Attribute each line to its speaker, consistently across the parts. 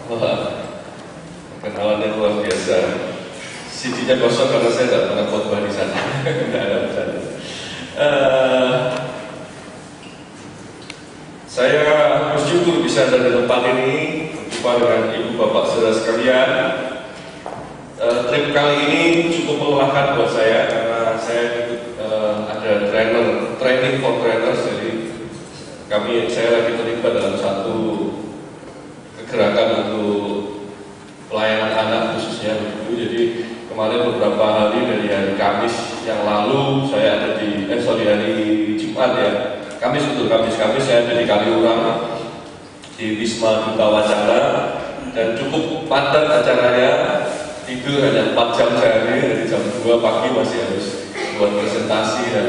Speaker 1: Wah, kenalannya luar biasa. CD-nya kosong karena saya tidak pernah khotbah di sana. Tidak ada bercanda. Saya bersyukur bisa ada di tempat ini berjumpa dengan ibu bapak saudara sekalian. Trip kali ini cukup melelahkan buat saya karena saya ada training for trainers. Jadi saya lagi terlibat dalam satu kegerakan untuk pelayanan anak khususnya begitu. Jadi kemarin beberapa hari dari hari Kamis yang lalu saya ada di hari Jumat ya. Kamis saya ada di Kaliurang di Wisma Duta Wacana dan cukup padat acaranya. Tidur hanya 4 jam sehari, dari jam 2 pagi masih harus buat presentasi dan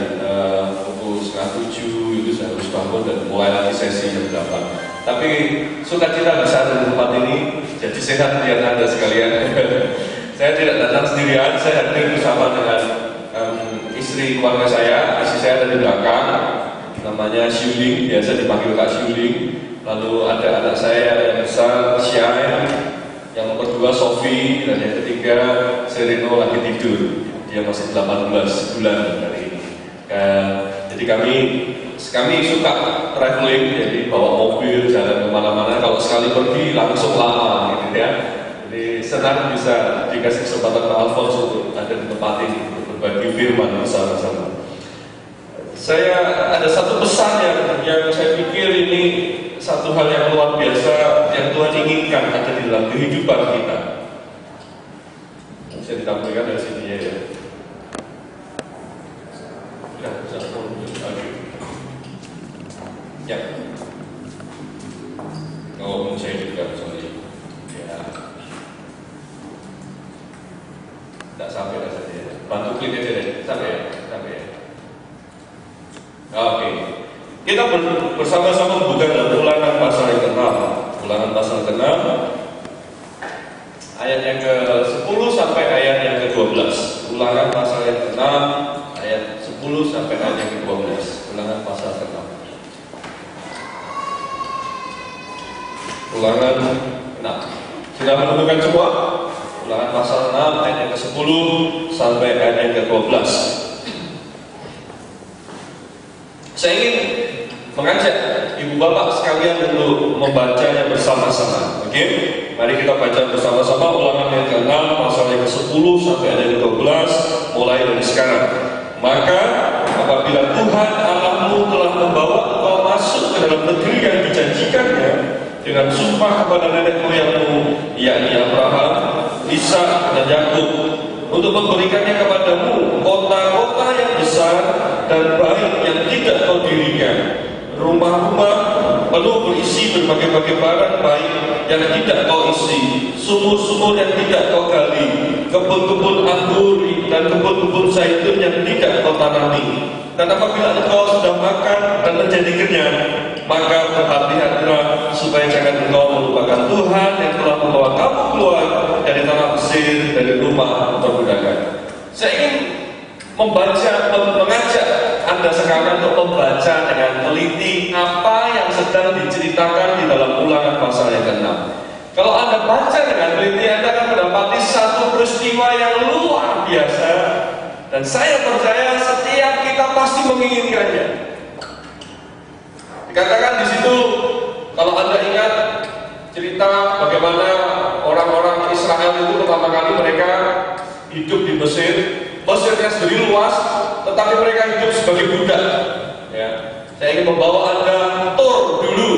Speaker 1: pukul 6:30 itu saya harus bangun dan mulai lagi sesi jam 8. Tapi sukacita bisa ada di tempat ini, jadi sehat lihat Anda sekalian. Saya tidak datang sendirian, saya hadir bersama dengan istri keluarga saya. Istri saya ada di belakang, namanya Syuling, biasa dipanggil Kak Syuling. Lalu ada anak saya yang besar, Syai. Yang nomor 2 Sofi, dan yang ketiga Serino lagi tidur. Dia masih 18 bulan hari ini. Jadi kami suka traveling, jadi bawa mobil jalan kemana-mana. Kalau sekali pergi langsung lama, gitu ya. Jadi senang bisa dikasih kesempatan Pak Alfons untuk ada di tempat ini untuk berbagi firman bersama-sama. Saya ada satu pesan yang saya pikir ini satu hal yang luar biasa yang Tuhan inginkan ada di dalam kehidupan kita. Bisa ditampilkan dari sini ya. Ya. Kalau saya juga soalnya. Ya. Tidak sampai lah saja. Bantu klik aja deh. Sampai ya. Oke. Kita bersama-sama membuka dalam Ulangan pasal yang ke-6. Ulangan pasal ke-6 ayat yang ke-10 sampai ayat yang ke-12. Ulangan pasal yang ke-6 ayat 10 sampai ayat yang ke-12. Ulangan pasal ke-6. Ulangan 6. Sudah menemukan semua? Ulangan pasal 6 ayat yang ke-10 sampai ayat yang ke-12. Saya ingin mengajak ibu bapak sekalian untuk membacanya bersama-sama. Oke? Mari kita baca bersama-sama Ulangan yang ke-6 pasal yang ke-10 sampai ayat yang ke-12 mulai dari sekarang. Maka apabila Tuhan Allahmu telah membawa engkau masuk ke dalam negeri yang dijanjikannya dengan sumpah kepada nenek moyangmu, yakni Abraham, Ishak dan Yakub, untuk memberikannya kepadamu kota-kota yang besar dan baik yang tidak kau dirikan, rumah-rumah penuh berisi berbagai-bagai barang baik yang tidak kau isi, sumur-sumur yang tidak kau gali, kebun-kebun anggur dan kebun-kebun zaitun yang tidak kau tanami. Dan apabila engkau sudah makan dan menjadi kenyang, maka berhati-hatilah supaya jangan engkau melupakan Tuhan yang telah membawa kamu keluar dari tanah Mesir, dari rumah perbudakan. Saya ingin mengajak Anda sekarang untuk membaca dengan teliti apa yang sedang diceritakan di dalam Ulangan pasal yang ke-6. Kalau Anda baca dengan teliti, Anda akan mendapati satu peristiwa yang luar biasa, dan saya percaya setiap kita pasti menginginkannya. Dikatakan di situ, kalau Anda ingat cerita bagaimana orang-orang Israel itu pertama kali mereka hidup di Mesir. Mesirnya sendiri luas, tetapi mereka hidup sebagai budak. Ya. Saya ingin membawa Anda tur dulu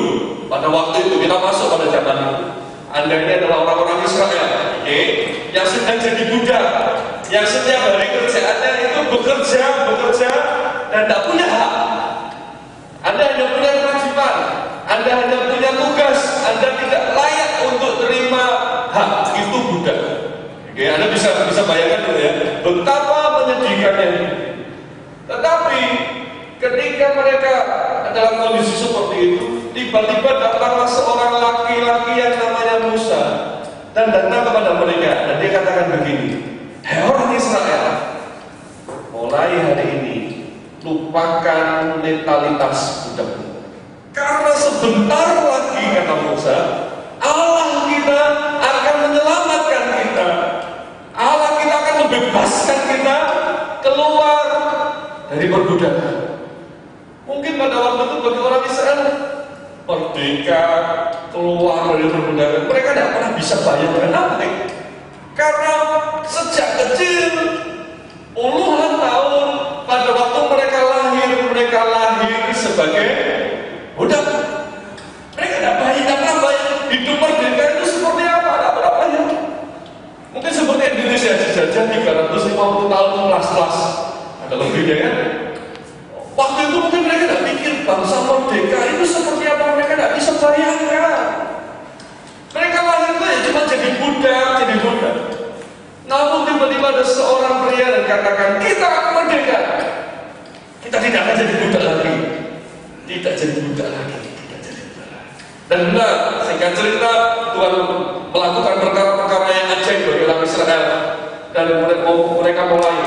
Speaker 1: pada waktu itu. Kita masuk pada zaman itu. Anda ini adalah orang-orang Israel, yang sedang jadi budak, yang setiap hari kerjaannya itu bekerja dan tidak punya hak. Anda hanya punya kewajiban, Anda hanya punya tugas, Anda tidak layak untuk terima hak. Itu budak. Anda bisa bayangkan dulu ya, betapa menyedihkannya ini. Tetapi ketika mereka dalam kondisi seperti itu, tiba-tiba datanglah seorang laki-laki yang namanya Musa dan datang kepada mereka dan dia katakan begini, "Hei orang Israel, mulai hari ini lupakan netralitas budakmu, karena sebentar lagi," kata Musa, "Allah kita perbudakan. Mungkin pada waktu itu bagi orang Israel merdeka, keluar dari perbudakan, mereka tidak pernah bisa bayangkan apa nih? Karena sejak kecil puluhan tahun pada waktu mereka lahir sebagai budak. Mereka tidak pernah bayang hidup merdeka itu seperti apa, tidak pernah bayang. Mungkin seperti Indonesia dijajah 350 tahun kelas-kelas, ada lebihnya kan? Waktu itu mungkin mereka tidak pikir bangsa merdeka itu seperti apa, mereka tidak bisa bayangkan. Mereka lahir itu ya cuma jadi budak. Namun tiba-tiba ada seorang pria dan katakan, kita akan merdeka. Kita tidak akan jadi budak lagi. Tidak jadi budak lagi. Dan benar, singkat cerita, Tuhan melakukan perkara-perkara yang ajaib bagi orang Israel. Dan mereka mulai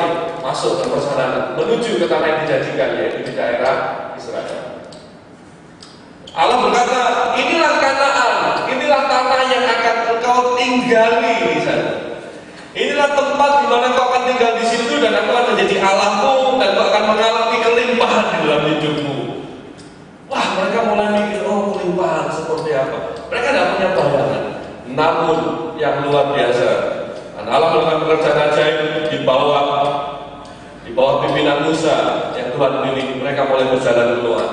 Speaker 1: masuk ke perjalanan menuju ke tanah yang dijanjikan, yaitu di daerah Israel. Allah berkata, inilah Kanaan, inilah tanah yang akan engkau tinggali di sana. Inilah tempat di mana engkau akan tinggal di situ, dan aku akan menjadi Allahmu, dan engkau akan mengalami kelimpahan di dalam hidupmu. Wah, mereka mulai mikir, oh kelimpahan seperti apa? Mereka tidak punya bayangan. Namun yang luar biasa, dan Allah melakukan pekerjaan ajaib di bawah pimpinan Musa yang Tuhan pilih. Mereka mulai berjalan keluar,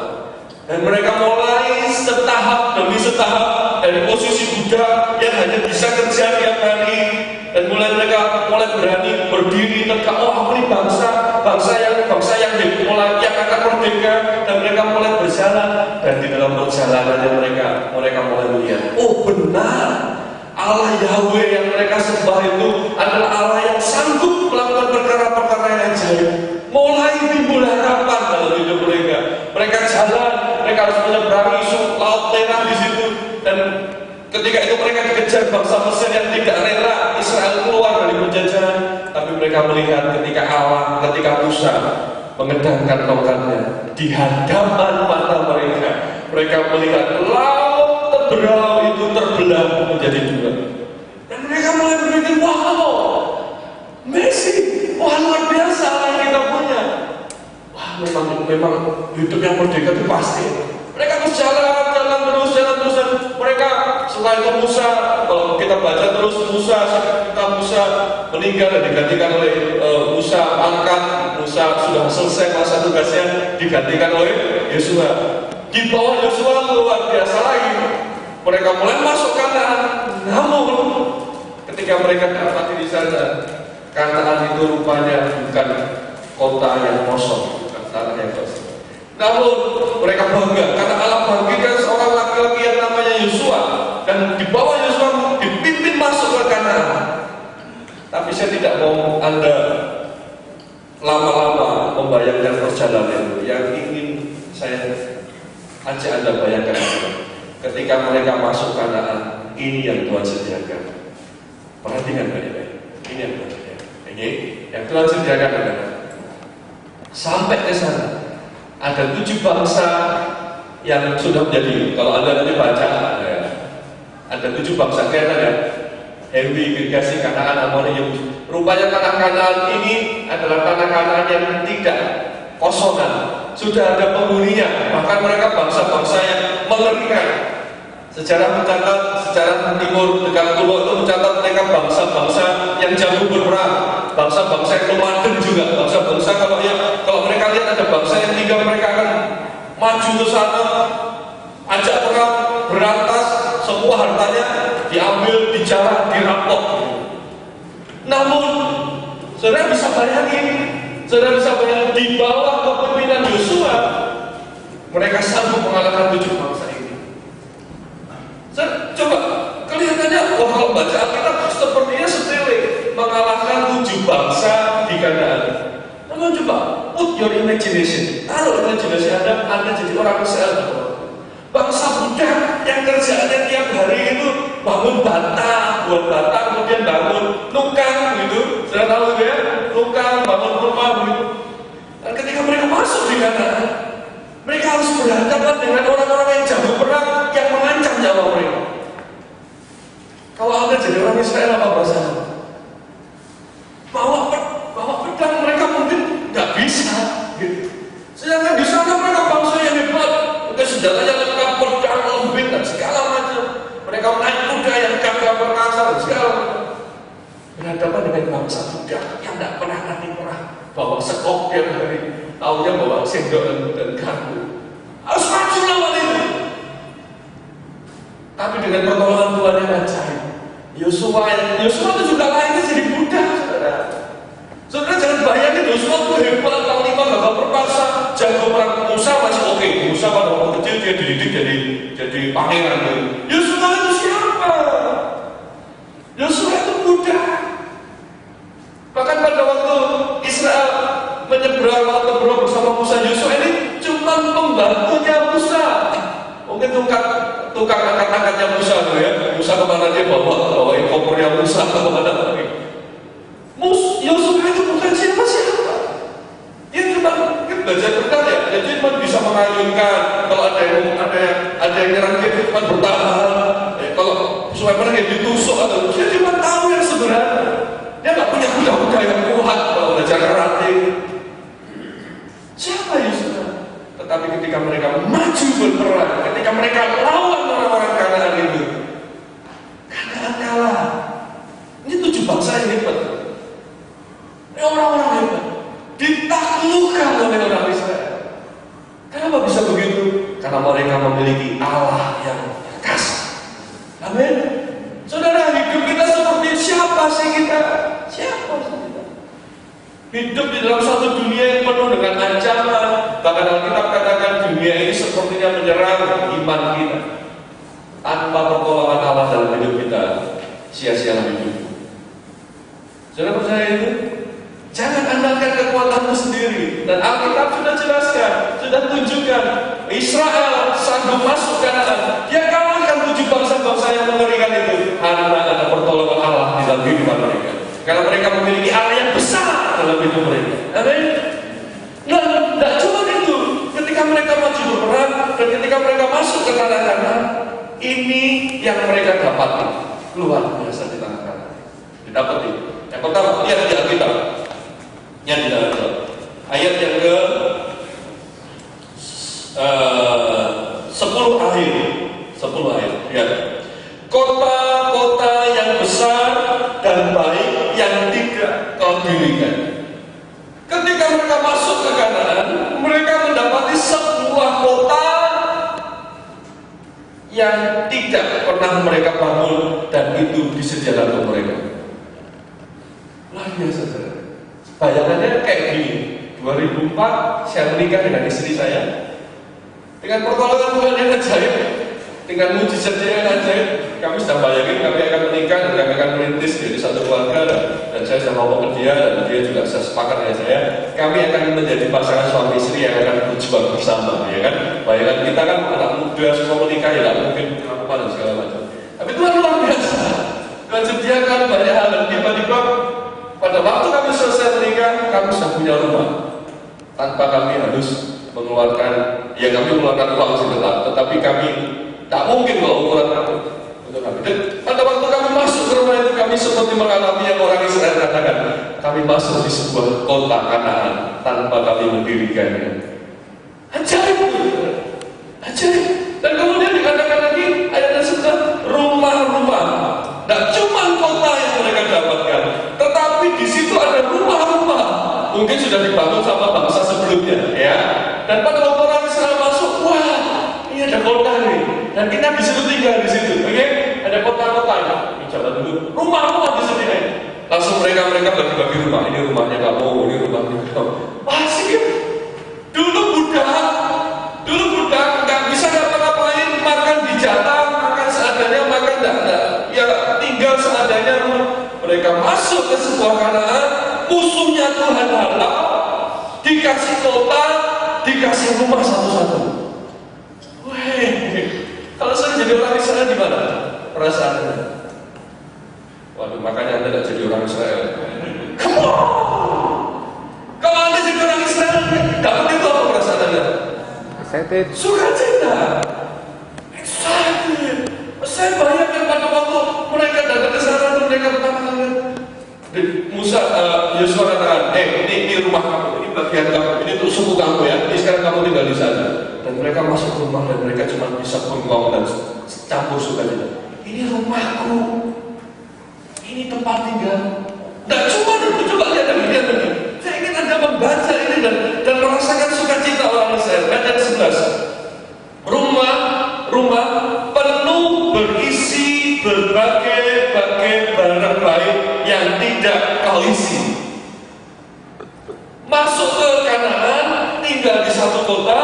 Speaker 1: dan mereka mulai setahap demi setahap dari posisi budak yang hanya bisa kerja tiap hari, dan mereka mulai berani berdiri tegak. Oh, aku ini bangsa yang akan merdeka, dan mereka mulai berjalan. Dan di dalam perjalanannya mereka mulai melihat, oh benar, Allah Yahweh yang mereka sembah itu adalah Allah yang sanggup melakukan perkara-perkara yang ajaib. Mulai timbul harapan dalam hidup mereka. Mereka jalan, mereka harus menyeberangi laut merah di situ, dan ketika itu mereka dikejar bangsa Mesir yang tidak rela Israel keluar dari penjajahan. Tapi mereka melihat ketika Musa mengedangkan tongkatnya di hadapan mata mereka, mereka melihat laut Teberau itu terbelah menjadi dua. Dan mereka mulai berpikir, wow, Messi, wah luar biasa yang kita punya. Wah, memang hidup yang merdeka itu pasti. Mereka terus jalan terus, dan mereka setelah itu Musa, kalau kita baca terus Musa meninggal dan digantikan oleh Musa sudah selesai masa tugasnya, digantikan oleh Yosua. Di bawah Yosua luar biasa lagi. Mereka mulai masuk Kanaan. Namun ketika mereka dapati di sana, Kanaan itu rupanya bukan kota yang kosong, bukan tanah yang kosong. Namun mereka bangga karena Allah bangkitkan seorang laki-laki yang namanya Yosua, dan di bawah Yosua dipimpin masuk ke Kanaan. Tapi saya tidak mau Anda lama-lama membayangkan perjalanan yang ingin saya ajak Anda bayangkan. Ketika mereka masuk Kanaan, ini yang Tuhan sediakan. Perhatikan baik-baik. Ini yang Tuhan sediakan. Ini yang Tuhan sediakan adalah sampai ke sana ada 7 bangsa yang sudah menjadi. Kalau Anda nanti baca, ada 7 bangsa kelihatan ya. Hewi, Girgasi, Kanaan, Amori, Yebus. Rupanya tanah Kanaan ini adalah tanah Kanaan yang tidak kosongan. Sudah ada penghuninya. Bahkan mereka bangsa-bangsa yang mengerikan. Sejarah mencatat, sejarah timur dekat Pulau itu mencatat mereka bangsa-bangsa yang jago berperang, bangsa-bangsa yang nomaden juga, bangsa-bangsa kalau mereka lihat ada bangsa yang tinggal, mereka akan maju ke sana, ajak perang, berantas, semua hartanya diambil, dijarah, dirampok. Namun, saudara bisa bayangin di bawah kepemimpinan Yosua, mereka sanggup mengalahkan 7 bangsa ini. Coba, kelihatannya, kalau baca Alkitab sepertinya sepele, mengalahkan 7 bangsa di Kanaan. Namun coba, put your imagination. Taruh imajinasi Anda jadi orang Israel. Bangsa budak yang kerjaannya tiap hari itu bangun bata, buat bata, kemudian bangun nukang gitu. Sudah tahu ya, nukang, bangun rumah gitu. Dan ketika mereka masuk di Kanaan, mereka harus berhadapan dengan orang-orang yang jago perang yang mengancam nyawa mereka. Kalau Anda jadi orang Israel, apa bahasanya? Bawa pedang, mereka mungkin nggak bisa gitu. besar segala berhadapan dengan bangsa budak yang tidak pernah nanti pernah bawa sekop tiap hari, taunya bawa sendok dan garpu. Harus maju lawan itu. Tapi dengan pertolongan Tuhan yang ajaib, Yosua itu juga lainnya jadi budak, saudara. Saudara jangan bayangin Yosua itu hebat, panglima gagah perkasa, jago perang. Musa masih oke. Musa pada waktu kecil dia dididik jadi pangeran. Yosua itu siapa? Yosua itu budak. Bahkan pada waktu Israel menyeberang bersama Musa, Yosua ini cuma pembantunya Musa. Mungkin tukang angkat-angkatnya Musa tuh ya. Musa kemana dia bawain kopernya Musa kemana lagi. Yosua itu bukan siapa-siapa. Dia cuma belajar berkat ya. Dia cuma bisa mengayunkan. Kalau ada yang nyerang dia cuma bertahan. Kalau supaya pernah ditusuk atau dia cuma tahu yang sebenarnya. Dia nggak punya kuda-kuda yang kuat kalau belajar karate. Siapa Yosua? Tetapi ketika mereka maju berperang, ketika mereka lawan orang-orang Kanaan itu, Kanaan kalah. Ini 7 bangsa yang hebat. Ini orang-orang hebat, ditaklukkan oleh orang Israel. Kenapa bisa begitu? Karena mereka memiliki Allah yang perkasa. Amin. Saudara, hidup kita seperti siapa sih kita? Siapa sih kita? Hidup di dalam satu dunia yang penuh dengan ancaman. Bahkan Alkitab katakan dunia ini sepertinya menyerang iman kita. Tanpa pertolongan Allah dalam hidup kita, sia-sia hidup. Saudara percaya itu? Jangan andalkan kekuatanmu sendiri. Dan Alkitab sudah jelaskan, sudah tunjukkan Israel sanggup masuk Kanaan. Dia kalahkan 7 bangsa-bangsa yang mengerikan itu karena ada pertolongan Allah di dalam kehidupan mereka. Karena mereka memiliki Allah yang besar dalam hidup mereka. Amin. Nah, tidak cuma itu. Ketika mereka maju berperang dan ketika mereka masuk ke tanah Kanaan, ini yang mereka dapati luar biasa di tanah Kanaan. Didapati. Yang pertama, lihat di Alkitab. Yang di dalam ayat yang ke 10 akhir. Lihat. Kota-kota yang besar dan baik yang tidak kau dirikan. Ketika mereka masuk ke Kanaan, mereka mendapati sebuah kota yang tidak pernah mereka bangun dan itu disediakan untuk mereka. Luar biasa, saudara. Bayangannya kayak gini. 2004 saya menikah dengan istri saya. Dengan pertolongan Tuhan yang ajaib, dengan mujizat yang ajaib, kami sudah bayangin kami akan menikah dan kami akan merintis jadi satu keluarga dan saya sudah mau ke dia dan dia juga sepakat dengan saya. Kami akan menjadi pasangan suami istri yang akan berjuang bersama, ya kan? Bayangan kita kan anak muda semua menikah ya nggak mungkin apa dan segala macam. Tapi Tuhan luar biasa. Tuhan sediakan banyak hal dan tiba-tiba pada waktu kami selesai menikah, kami sudah punya rumah tanpa kami harus mengeluarkan, ya kami mengeluarkan uang sih tetapi kami tak mungkin kalau ukuran kami untuk kami. Dan pada waktu kami masuk ke rumah itu, kami seperti mengalami yang orang Israel katakan, kami masuk di sebuah kota Kanaan tanpa kami mendirikannya. Ajaib, ajaib. Dan kemudian dikatakan lagi ayat yang sebelah, rumah-rumah. Tidak cuma kota yang mereka dapatkan, tetapi di situ ada rumah-rumah. Mungkin sudah dibangun sama bangsa sebelumnya, ya. Dan pada waktu orang Israel masuk, wah, ini ada kota nih. Dan kita disuruh tinggal di situ, oke? Ada kota-kota ini. Coba dulu, rumah-rumah disediakan. Langsung mereka bagi-bagi rumah. Ini rumahnya kamu, ini rumahnya kamu. Asik. Dulu budak nggak bisa ngapa-ngapain, makan dijatah, makan seadanya, makan tidak. Ya tinggal seadanya rumah. Mereka masuk ke sebuah Kanaan, musuhnya Tuhan halal, dikasih kota, dikasih rumah satu-satu. Wih, kalau saya jadi orang Israel gimana perasaannya? Waduh, makanya Anda tidak jadi orang Israel. Come on! Kalau Anda jadi orang Israel, dapat itu apa perasaan Anda?
Speaker 2: Excited.
Speaker 1: Sukacita. Excited. Saya bayangkan pada waktu mereka datang ke sana, mereka pertama kali Yosua katakan, ini rumah kamu, ini bagian kamu, ini untuk suku kamu ya, ini sekarang kamu tinggal di sana. Dan mereka masuk rumah dan mereka cuma bisa bengong dan campur sukacita. Ini rumahku, ini tempat tinggal. Tidak cuma itu, coba lihat lagi. Saya ingin Anda membaca ini dan merasakan sukacita orang Israel. Ayat 11. Rumah penuh berisi berbagai barang baik yang tidak kau isi. Masuk ke Kanaan, tinggal di satu kota,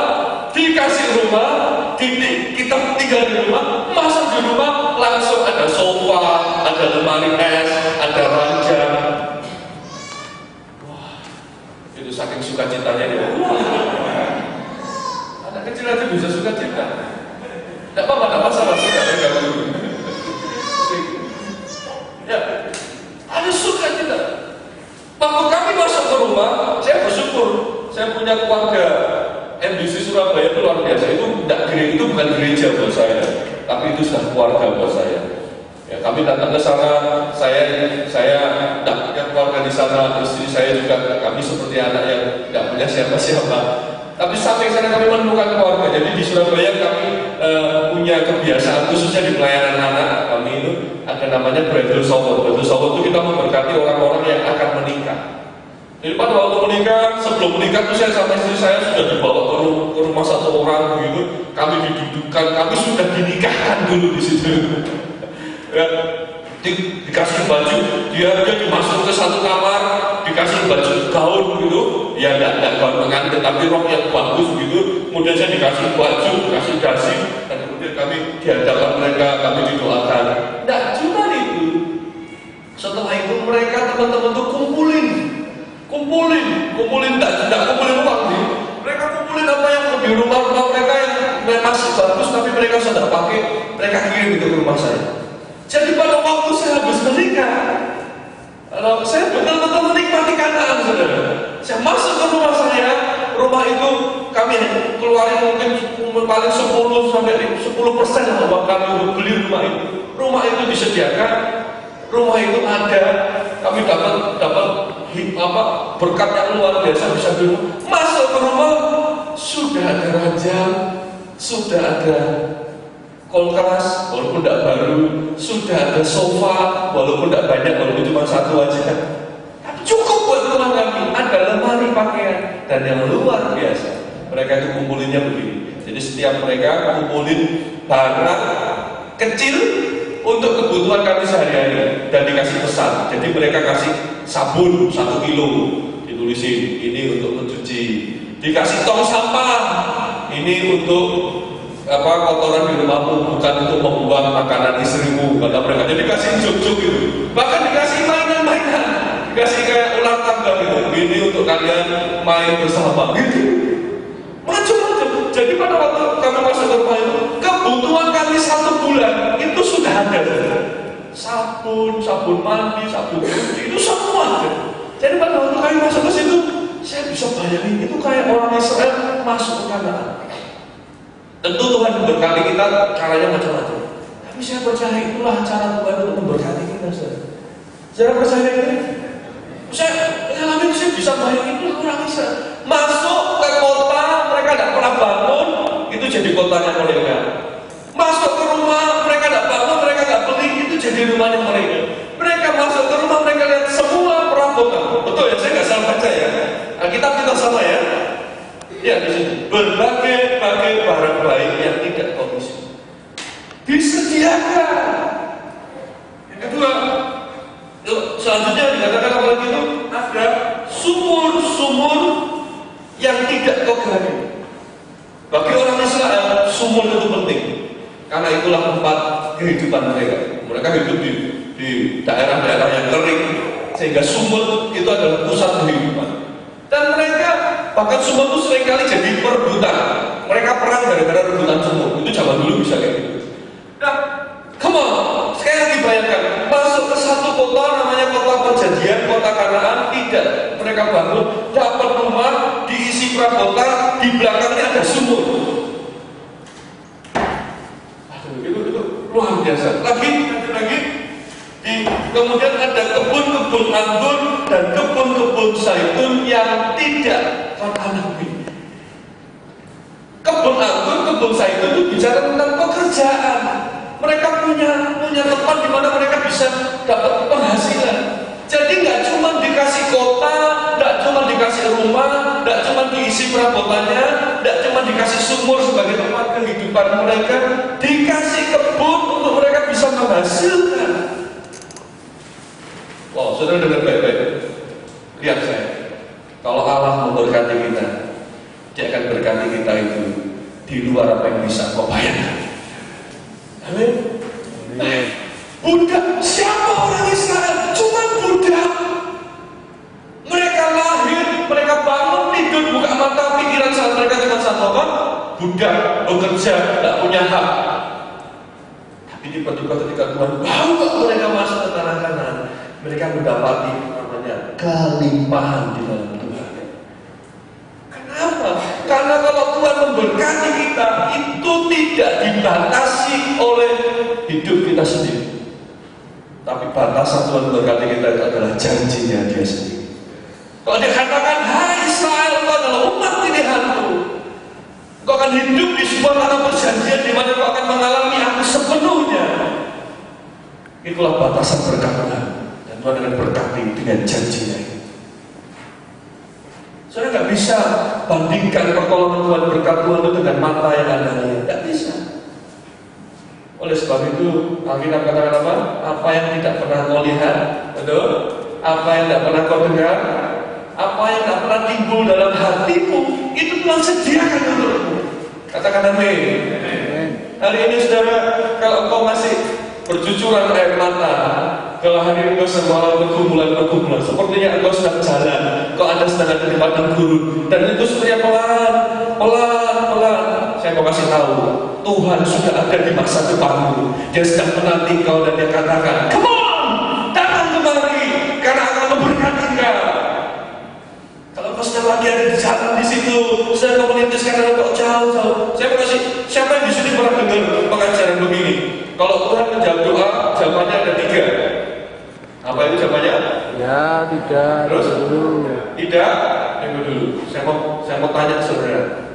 Speaker 1: dikasih rumah, kita tinggal di rumah, masuk di rumah, langsung ada sofa, ada lemari es, ada ranjang. Wah, itu saking sukacitanya dia. Anak kecil aja bisa sukacita. Tidak apa-apa, tidak masalah sih, tidak ganggu. Ya, ada sukacita. Waktu kami masuk ke rumah, saya bersyukur. Saya punya keluarga MBC Surabaya itu luar biasa. Itu bukan gereja buat saya, tapi itu sudah keluarga buat saya. Ya, kami datang ke sana, saya punya keluarga di sana, istri saya juga, kami seperti anak yang tidak punya siapa-siapa. Tapi sampai sana kami menemukan keluarga. Jadi di Surabaya kami punya kebiasaan khususnya di pelayanan anak kami itu ada namanya bridal shower. Bridal shower itu kita memberkati orang-orang yang akan menikah. Jadi pada waktu menikah, sebelum menikah itu saya sama istri saya sudah dibawa ke rumah satu orang begitu. Kami didudukkan, kami sudah dinikahkan dulu di situ. Ya, dikasih baju, dia dimasuk ke satu kamar, dikasih baju gaun gitu. Ya tidak gaun pengantin, tapi rok yang bagus gitu. Kemudian saya dikasih baju, dikasih dasi, dan kemudian kami dihadapkan mereka, kami didoakan. Tidak cuma itu. Setelah itu mereka teman-teman tuh kumpulin, tidak kumpulin uang nih. Mereka kumpulin apa yang di rumah-rumah mereka yang masih bagus, tapi mereka sudah pakai, mereka kirim itu ke rumah saya. Jadi pada waktu saya habis menikah, saya betul-betul menikmati Kanaan, saudara. Saya masuk ke rumah saya, rumah itu kami keluarin mungkin paling 10 sampai 10% uang kami untuk beli rumah itu. Rumah itu disediakan, rumah itu ada, kami dapat berkat yang luar biasa bisa dulu. Masuk ke rumah sudah ada ranjang, sudah ada kulkas walaupun tidak baru, sudah ada sofa walaupun tidak banyak, walaupun cuma satu aja. Tapi cukup buat rumah kami. Ada lemari pakaian dan yang luar biasa. Mereka itu kumpulinnya begini. Jadi setiap mereka kumpulin barang kecil untuk kebutuhan kami sehari-hari dan dikasih pesan. Jadi mereka kasih sabun 1 kilo, ditulisin ini untuk mencuci. Dikasih tong sampah, ini untuk kotoran di rumahmu, bukan untuk membuang makanan istrimu, kata mereka. Jadi dikasih juk-juk gitu. Bahkan dikasih mainan-mainan, dikasih kayak ular tangga gitu. Ini untuk kalian main bersama gitu. Macam-macam. Jadi pada waktu kami masuk ke rumah itu, kebutuhan kami 1 bulan itu sudah ada. Sabun mandi, sabun cuci, itu semua ada. Jadi pada waktu kami masuk ke situ, saya bisa bayangin itu kayak orang Israel masuk ke Kanaan. Tentu Tuhan memberkati kita caranya macam-macam. Tapi saya percaya itulah cara Tuhan untuk memberkati kita. Saya percaya ini. Saya mengalami, saya bisa bayangin itu orang Israel masuk ke kota mereka tidak pernah bangun, itu jadi kotanya mereka. Masuk ke rumah mereka tidak bangun, mereka tidak beli, itu jadi rumahnya mereka. Mereka masuk ke rumah mereka lihat semua perabotan. Betul ya, saya nggak salah baca ya. Alkitab kita sama ya. Ya di sini berbagai barang baik yang tidak kau isi disediakan. Yang kedua, selanjutnya dikatakan apa lagi itu? Ada sumur-sumur yang tidak kau gali. Bagi orang Israel, sumur itu penting karena itulah tempat kehidupan mereka. Mereka hidup di daerah-daerah yang kering, sehingga sumur itu adalah pusat kehidupan. Dan mereka bahkan sumur itu seringkali jadi perebutan. Mereka perang gara-gara rebutan sumur. Itu zaman dulu bisa kayak gitu. Nah, come on, sekali lagi bayangkan, masuk ke satu kota namanya kota perjanjian, kota Kanaan, tidak. Mereka bangun, dapat rumah, diisi perabotan, di belakangnya ada sumur. Aduh, itu luar biasa. Lagi. Kemudian ada kebun-kebun anggur dan kebun-kebun zaitun yang tidak kau tanami. Kebun anggur, kebun zaitun itu bicara tentang pekerjaan. Mereka punya tempat di mana mereka bisa dapat penghasilan. Jadi nggak cuma dikasih kota, nggak cuma dikasih rumah, nggak cuma diisi perabotannya, nggak cuma dikasih sumur sebagai tempat kehidupan mereka, dikasih kebun untuk mereka bisa menghasilkan. Wow, saudara dengar baik-baik. Lihat saya, kalau Allah memberkati kita, Dia akan berkati kita itu di luar apa yang bisa kau bayangkan. Amin. Budak, siapa orang Israel? Cuma budak. Mereka lahir, mereka bangun, tidur, buka mata, pikiran saat mereka cuma satu apa? Budak, bekerja, tidak punya hak. Tapi tiba-tiba ketika Tuhan bawa mereka masuk ke tanah Kanaan, mereka mendapati namanya kelimpahan di dalam Tuhan. Kenapa? Karena kalau Tuhan memberkati kita, itu tidak dibatasi oleh hidup kita sendiri. Tapi batasan Tuhan memberkati kita itu adalah janjinya Dia sendiri. Kalau Dia katakan, hai Israel, kau adalah umat pilihanku, kau akan hidup di sebuah tanah perjanjian di mana kau akan mengalami aku sepenuhnya. Itulah batasan berkat Tuhan, dan Tuhan akan berkati dengan janjinya. Saya nggak bisa bandingkan pertolongan Tuhan, berkat Tuhan itu dengan mata yang ada lihat, nggak bisa. Oleh sebab itu, Alkitab katakan apa? Apa yang tidak pernah kau lihat, betul? Apa yang tidak pernah kau dengar, apa yang tidak pernah timbul dalam hatimu, itu Tuhan sediakan untukmu. Katakan amin. Hari ini saudara, kalau kau masih bercucuran air mata, kalau hari ini kau semalam bergumulan, sepertinya engkau sedang jalan, kau ada sedang ada di padang gurun, dan itu sepertinya pelan. Saya mau kasih tahu, Tuhan sudah ada di masa depanmu. Dia sedang menanti kau dan Dia katakan, come on, datang kemari, karena akan memberkati kau. Kalau kau sedang lagi ada di jalan di situ, sedang kau melintas karena kau jauh. Saya mau kasih, siapa yang di sini pernah dengar pengajaran begini? Kalau Tuhan menjawab doa, jawabannya ada 3. Apa itu jawabannya?
Speaker 2: Ya, tidak.
Speaker 1: Terus?
Speaker 2: Dulu.
Speaker 1: Tidak. Tunggu dulu. Saya mau tanya saudara.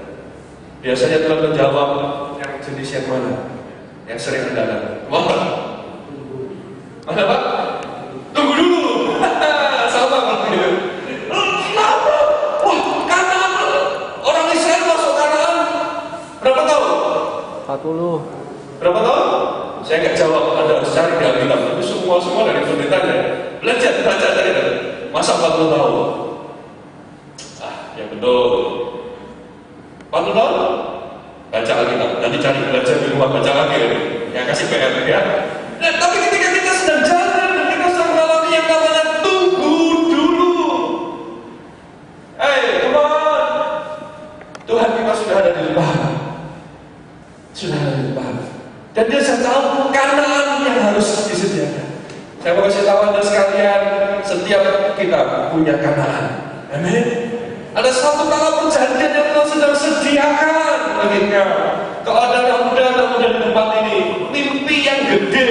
Speaker 1: Biasanya Tuhan menjawab yang jenis yang mana? Yang sering Anda lakukan? Wah. Mana Pak? Tunggu dulu. Sama kalau gitu. Kenapa? Wah, Kanaan. Orang Israel masuk Kanaan berapa tahun?
Speaker 2: 40.
Speaker 1: Berapa tahun? Saya nggak jawab, Anda harus cari di Alkitab. Itu semua dari pendetanya. Belajar, baca dari itu. Masa 40 tahun? Ya betul. 40 tahun? Baca Alkitab. Nanti cari belajar di rumah, baca lagi. Yang kasih PR ya. Nah, tapi ketika kita sedang jalan, kita sedang mengalami yang namanya tunggu dulu. Come on. Tuhan kita sudah ada di depan. Sudah ada di depan. Dan Dia sudah tahu Kanaan yang harus disediakan. Saya mau kasih tahu Anda sekalian, setiap kita punya Kanaan. Amin. Ada satu tanah perjanjian yang Tuhan sedang sediakan bagi kita. Kalau ada anak muda di tempat ini, mimpi yang gede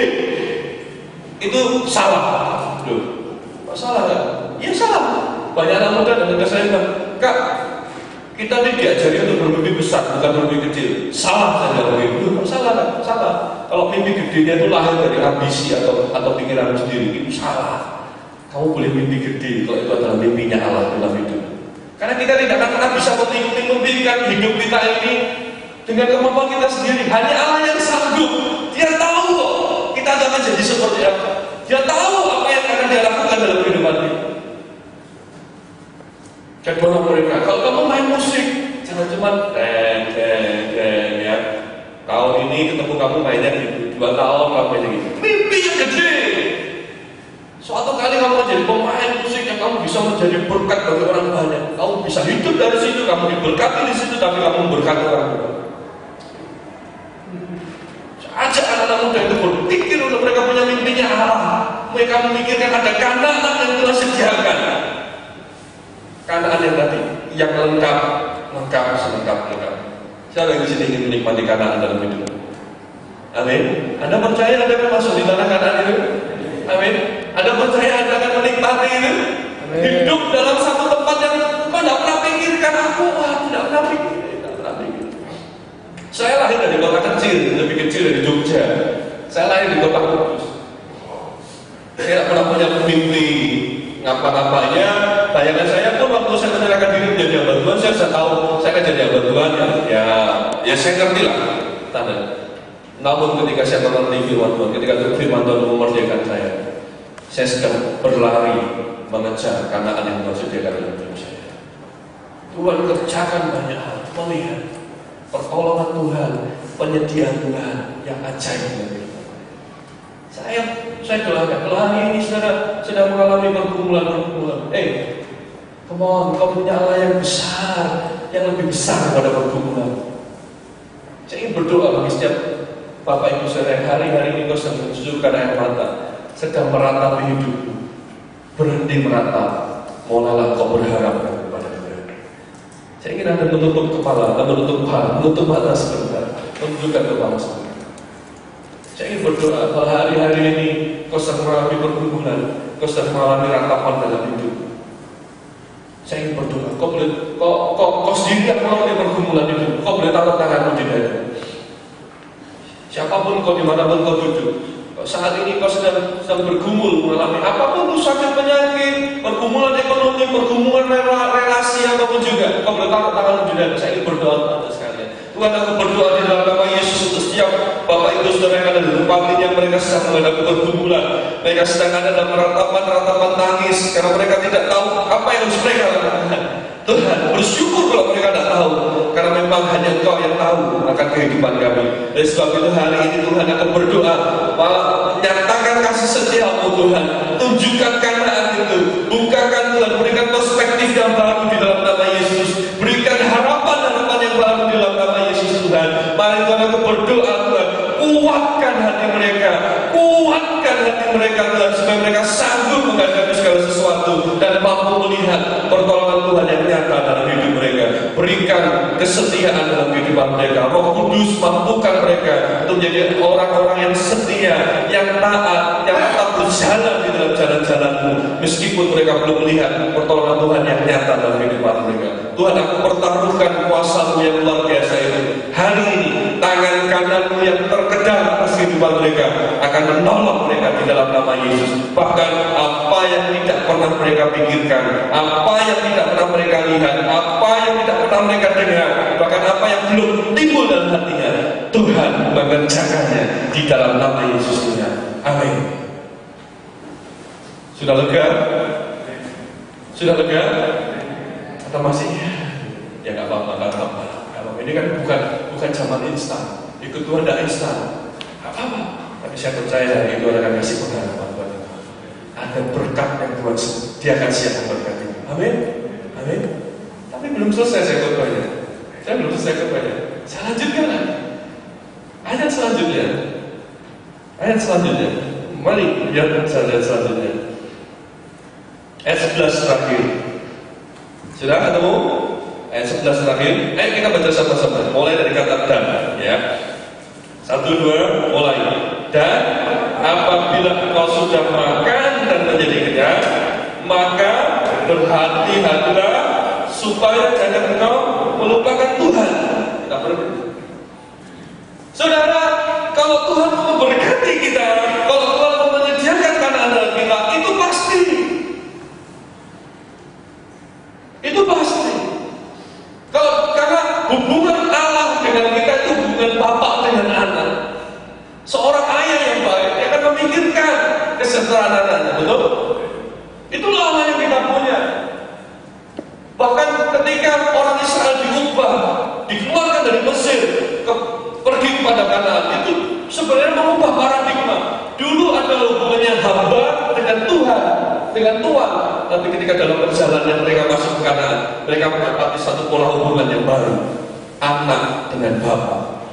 Speaker 1: itu salah. Loh, kok salah kan? Ya salah. Banyak anak muda dan saya bilang, Kak, kita ini diajari untuk bermimpi besar, bukan bermimpi kecil. Salah saja begitu. Salah kan? Salah. Kalau mimpi gedenya itu lahir dari ambisi atau pikiran sendiri, itu salah. Kamu boleh mimpi gede kalau itu adalah mimpinya Allah dalam hidup. Karena kita tidak akan pernah bisa memimpikan hidup kita ini dengan kemampuan kita sendiri. Hanya Allah yang sanggup. Dia tahu kok kita akan jadi seperti apa. Dia tahu apa yang akan Dia lakukan dalam kehidupan kita. Dan dorong mereka, kalau kamu main musik, jangan cuma ya. Tahun ini ketemu kamu mainnya gitu, 2 tahun kamu mainnya gitu. Mimpi yang gede. Suatu kali kamu menjadi pemain musik yang kamu bisa menjadi berkat bagi orang banyak. Kamu bisa hidup dari situ, kamu diberkati di situ, tapi kamu memberkati orang banyak. Ajak anak-anak muda itu berpikir untuk mereka punya mimpinya Allah. Mereka memikirkan ada Kanaan yang Tuhan sediakan. Kanaan yang tadi, yang lengkap. Siapa yang di sini ingin menikmati Kanaan dalam hidup? Amin. Anda percaya Anda akan masuk di tanah Kanaan itu? Amin. Anda percaya Anda akan menikmati itu? Amin. Hidup dalam satu tempat yang Anda tidak pernah pikirkan. Aku tidak pernah pikir. Saya lahir dari kota kecil, lebih kecil dari Jogja. Saya lahir di kota Kudus. Saya tidak pernah punya mimpi ngapa-ngapanya. Bayangan saya pun waktu saya menyerahkan diri menjadi hamba Tuhan, saya sudah tahu saya akan jadi hamba Tuhan. Ya saya ngerti lah tanda. Namun ketika saya mengerti firman Tuhan, ketika firman Tuhan memerdekakan saya sedang berlari mengejar Kanaan yang Tuhan sediakan dalam hidup saya. Tuhan kerjakan banyak hal, melihat pertolongan Tuhan, penyediaan Tuhan yang ajaib. Saya doakan, kalau hari ini saudara sedang mengalami pergumulan. Come on, kau punya Allah yang besar, yang lebih besar daripada pergumulan. Saya ingin berdoa bagi setiap Bapak Ibu saudara yang hari-hari ini kau sedang mencucurkan air mata, sedang meratapi hidupmu. Berhenti meratap, mulailah kau berharap kepada Tuhan. Saya ingin Anda menutup kepala, menutup mata sebentar, menunjukkan kepala sebentar. Saya ingin berdoa, kalau hari-hari ini kau sedang mengalami pergumulan, kau sedang mengalami ratapan dalam hidup. Saya ingin berdoa, kau sendiri yang mengalami pergumulan itu, kau boleh taruh tanganmu di dada. Siapapun kau, dimanapun kau duduk, saat ini kau sedang bergumul mengalami apapun itu, sakit, penyakit, pergumulan ekonomi, pergumulan relasi, apapun juga, kau boleh taruh tanganmu di dada. Saya ingin berdoa untuk sekalian. Tuhan, aku berdoa di dalam nama Yesus untuk setiap Bapak Ibu saudara yang ada di tempat ini, yang mereka sedang menghadapi pergumulan, mereka sedang ada dalam ratapan tangis karena mereka tidak tahu apa yang harus mereka lakukan. Tuhan, bersyukur kalau mereka tidak tahu, karena memang hanya Engkau yang tahu akan kehidupan kami. Dan sebab itu hari ini Tuhan, aku berdoa, nyatakan kasih setiamu Tuhan, tunjukkan Kanaan itu, bukakan Tuhan, berikan perspektif yang baru di dalam nama Yesus, berikan harapan yang baru di dalam nama Yesus Tuhan. Mari Tuhan, aku berdoa Tuhan, kuatkan hati mereka Tuhan, supaya mereka sanggup menghadapi segala sesuatu dan mampu melihat pertolongan Tuhan yang nyata dalam hidup mereka. Berikan kesetiaan dalam kehidupan mereka. Roh Kudus mampukan mereka untuk menjadi orang-orang yang setia, yang taat, yang tetap berjalan di dalam jalan-jalan-Mu, meskipun mereka belum melihat pertolongan Tuhan yang nyata dalam kehidupan mereka. Tuhan, aku pertaruhkan kuasa-Mu yang luar biasa itu. Hari ini tangan kanan-Mu yang terkedar atas kehidupan mereka akan menolong mereka di dalam nama Yesus. Bahkan apa yang tidak pernah mereka pikirkan, apa yang tidak pernah mereka lihat, apa yang tidak pernah mereka dengar, bahkan apa yang belum timbul dalam hatinya, Tuhan mengerjakannya di dalam nama Yesus Tuhan. Amin. Sudah lega? Sudah lega? Atau masih? Ya nggak apa-apa. Ini kan bukan zaman instan. Ikut Tuhan tidak instan. Apa? Tapi saya percaya hari itu akan kasih pengharapan buat kita. Ada berkat yang Tuhan sediakan siap berkat ini. Amin. Amin. Tapi belum selesai saya khotbahnya. Saya lanjutkan lagi. Ayat selanjutnya. Mari lihat ayat selanjutnya. Ayat 11 terakhir. Sudah ketemu? Ayat 11 terakhir. Ayo kita baca sama-sama. Mulai dari kata dan, ya. 1, 2, mulai. Dan apabila kau sudah makan dan menjadi kenyang, maka berhati-hatilah supaya jangan engkau melupakan Tuhan. Kita berdoa. Saudara, kalau Tuhan mau memberkati kita, kalau Tuhan mau menyediakan Kanaan dalam kita, itu pasti. Karena hubungan Allah dengan kita itu hubungan bapak dengan anak. Seorang ayah yang baik, dia akan memikirkan kesejahteraan anaknya, betul? Itulah Allah yang kita punya. Bahkan ketika orang Israel diubah, dikeluarkan dari Mesir, pergi kepada Kanaan, itu sebenarnya mengubah paradigma. Dulu adalah hubungannya hamba dengan Tuhan, tapi ketika dalam perjalanan mereka masuk ke Kanaan, mereka mendapati satu pola hubungan yang baru, anak dengan bapa.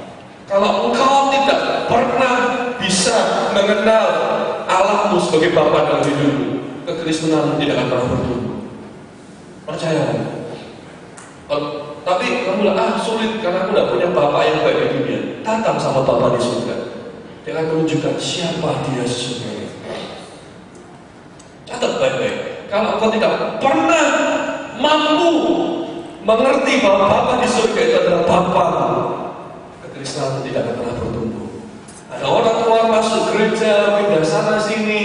Speaker 1: Kalau engkau tidak pernah bisa mengenal Allahmu sebagai bapa dalam hidupmu, kekristenanmu tidak akan pernah bertumbuh. Percaya. Tapi kamu bilang, sulit karena aku tidak punya bapak yang baik di dunia. Datang sama Bapa di surga. Dia akan menunjukkan siapa dia sesungguhnya. Catat baik-baik. Kalau engkau tidak pernah mampu mengerti bahwa Bapa di surga itu adalah Bapa, kekristenan tidak akan pernah bertumbuh. Ada orang keluar masuk gereja, pindah sana sini,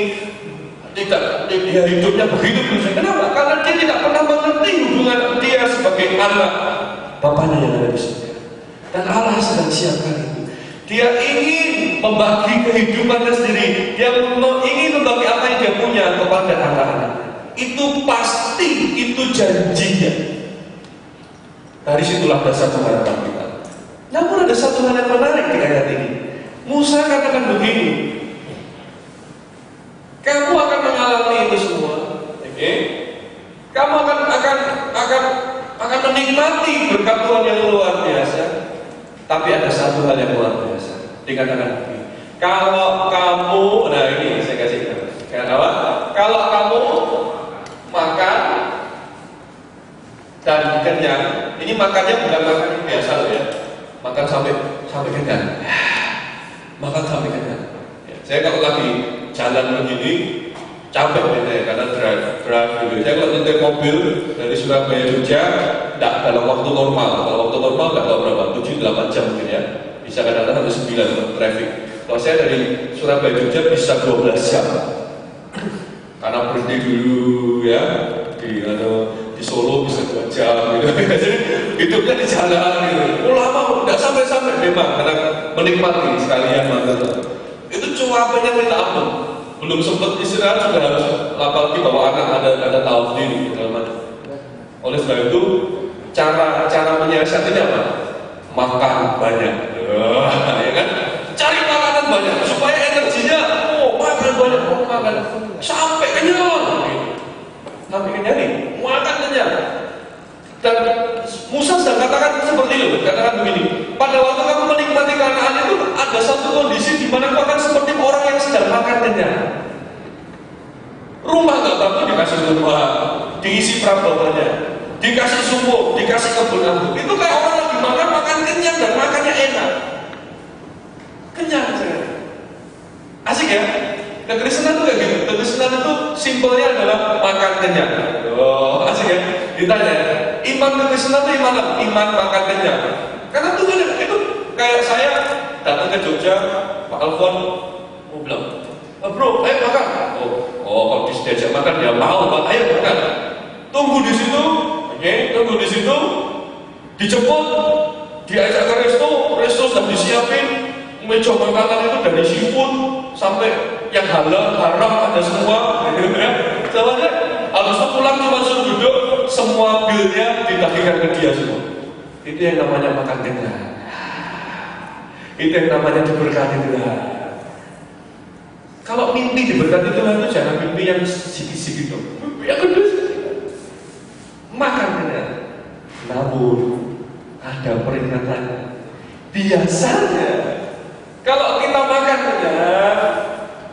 Speaker 1: tidak dia hidupnya begitu terus. Kenapa? Karena dia tidak pernah mengerti hubungan dia sebagai anak Bapaknya yang ada di surga. Dan Allah sedang siapkan itu. Dia ingin membagi kehidupannya sendiri. Dia ingin membagi apa yang dia punya kepada anak-anak. Itu pasti, itu janjinya. Dari situlah ada satu harapan kita. Namun ada satu hal yang menarik di ayat ini. Musa katakan begini, kamu akan mengalami itu semua, okay? Kamu akan menikmati berkat Tuhan yang luar biasa. Tapi ada satu hal yang luar biasa. Dikatakan begini, kalau kamu, nah ini saya kasih tahu, kalau kamu makan dan kenyang, ini makannya bukan makan yang biasa ya, makan sampai kenyang, makan sampai kenyang. Ya, saya kalau lagi jalan begini capek gitu ya, karena drive gitu. Saya kalau nyetir mobil dari Surabaya Jogja, tidak dalam waktu normal. Kalau waktu normal tidak tahu berapa, 7-8 jam mungkin ya. Bisa kadang-kadang sampai 9 traffic. Kalau saya dari Surabaya Jogja bisa 12 jam. Karena berhenti dulu ya di Solo bisa 2 jam gitu. Jadi hidupnya di jalan gitu. Lama tidak sampai memang karena menikmati sekalian banget. Itu cuacanya minta ampun. Belum sempat istirahat sudah harus apalagi bawa anak ada tahu sendiri gitu. Oleh sebab itu cara menyiasatinya apa? Makan banyak. Ya kan? Cari makanan banyak supaya energinya makan banyak, makan sampai kenyang. Sampai kenyang nih, makan kenyang. Dan Musa sedang katakan seperti itu, katakan begini. Pada waktu kamu menikmati Kanaan itu ada satu kondisi di mana kau akan seperti orang yang sedang makan kenyang. Rumah nggak bagus dikasih rumah, diisi perabotannya, dikasih sumur, dikasih kebun anggur. Itu kayak orang lagi makan kenyang dan makannya enak. Kenyang sekali. Asik ya? Kekristenan itu kayak gitu. Kekristenan itu simpelnya adalah makan kenyang. Oh, asik ya? Ditanya, iman kekristenan itu iman makan kenyang. Karena Tuhan itu kayak saya datang ke Jogja, Pak Alfon mau bilang, bro, ayo makan. Kalau diajak makan dia mau, Pak, ayo makan. Tunggu di situ, tunggu di situ, dijemput, diajak ke resto sudah disiapin, meja makanan itu dari seafood sampai yang halal, haram ada semua. Soalnya habis itu pulang cuma suruh duduk, semua bilnya dibagikan ke dia semua. Itu yang namanya makan kenyang. Itu yang namanya diberkati Tuhan. Kalau mimpi diberkati Tuhan itu jangan mimpi yang sikit-sikit dong. Mimpi yang gede. Makan kenyang. Namun ada peringatannya. Biasanya kalau kita makan kenyang,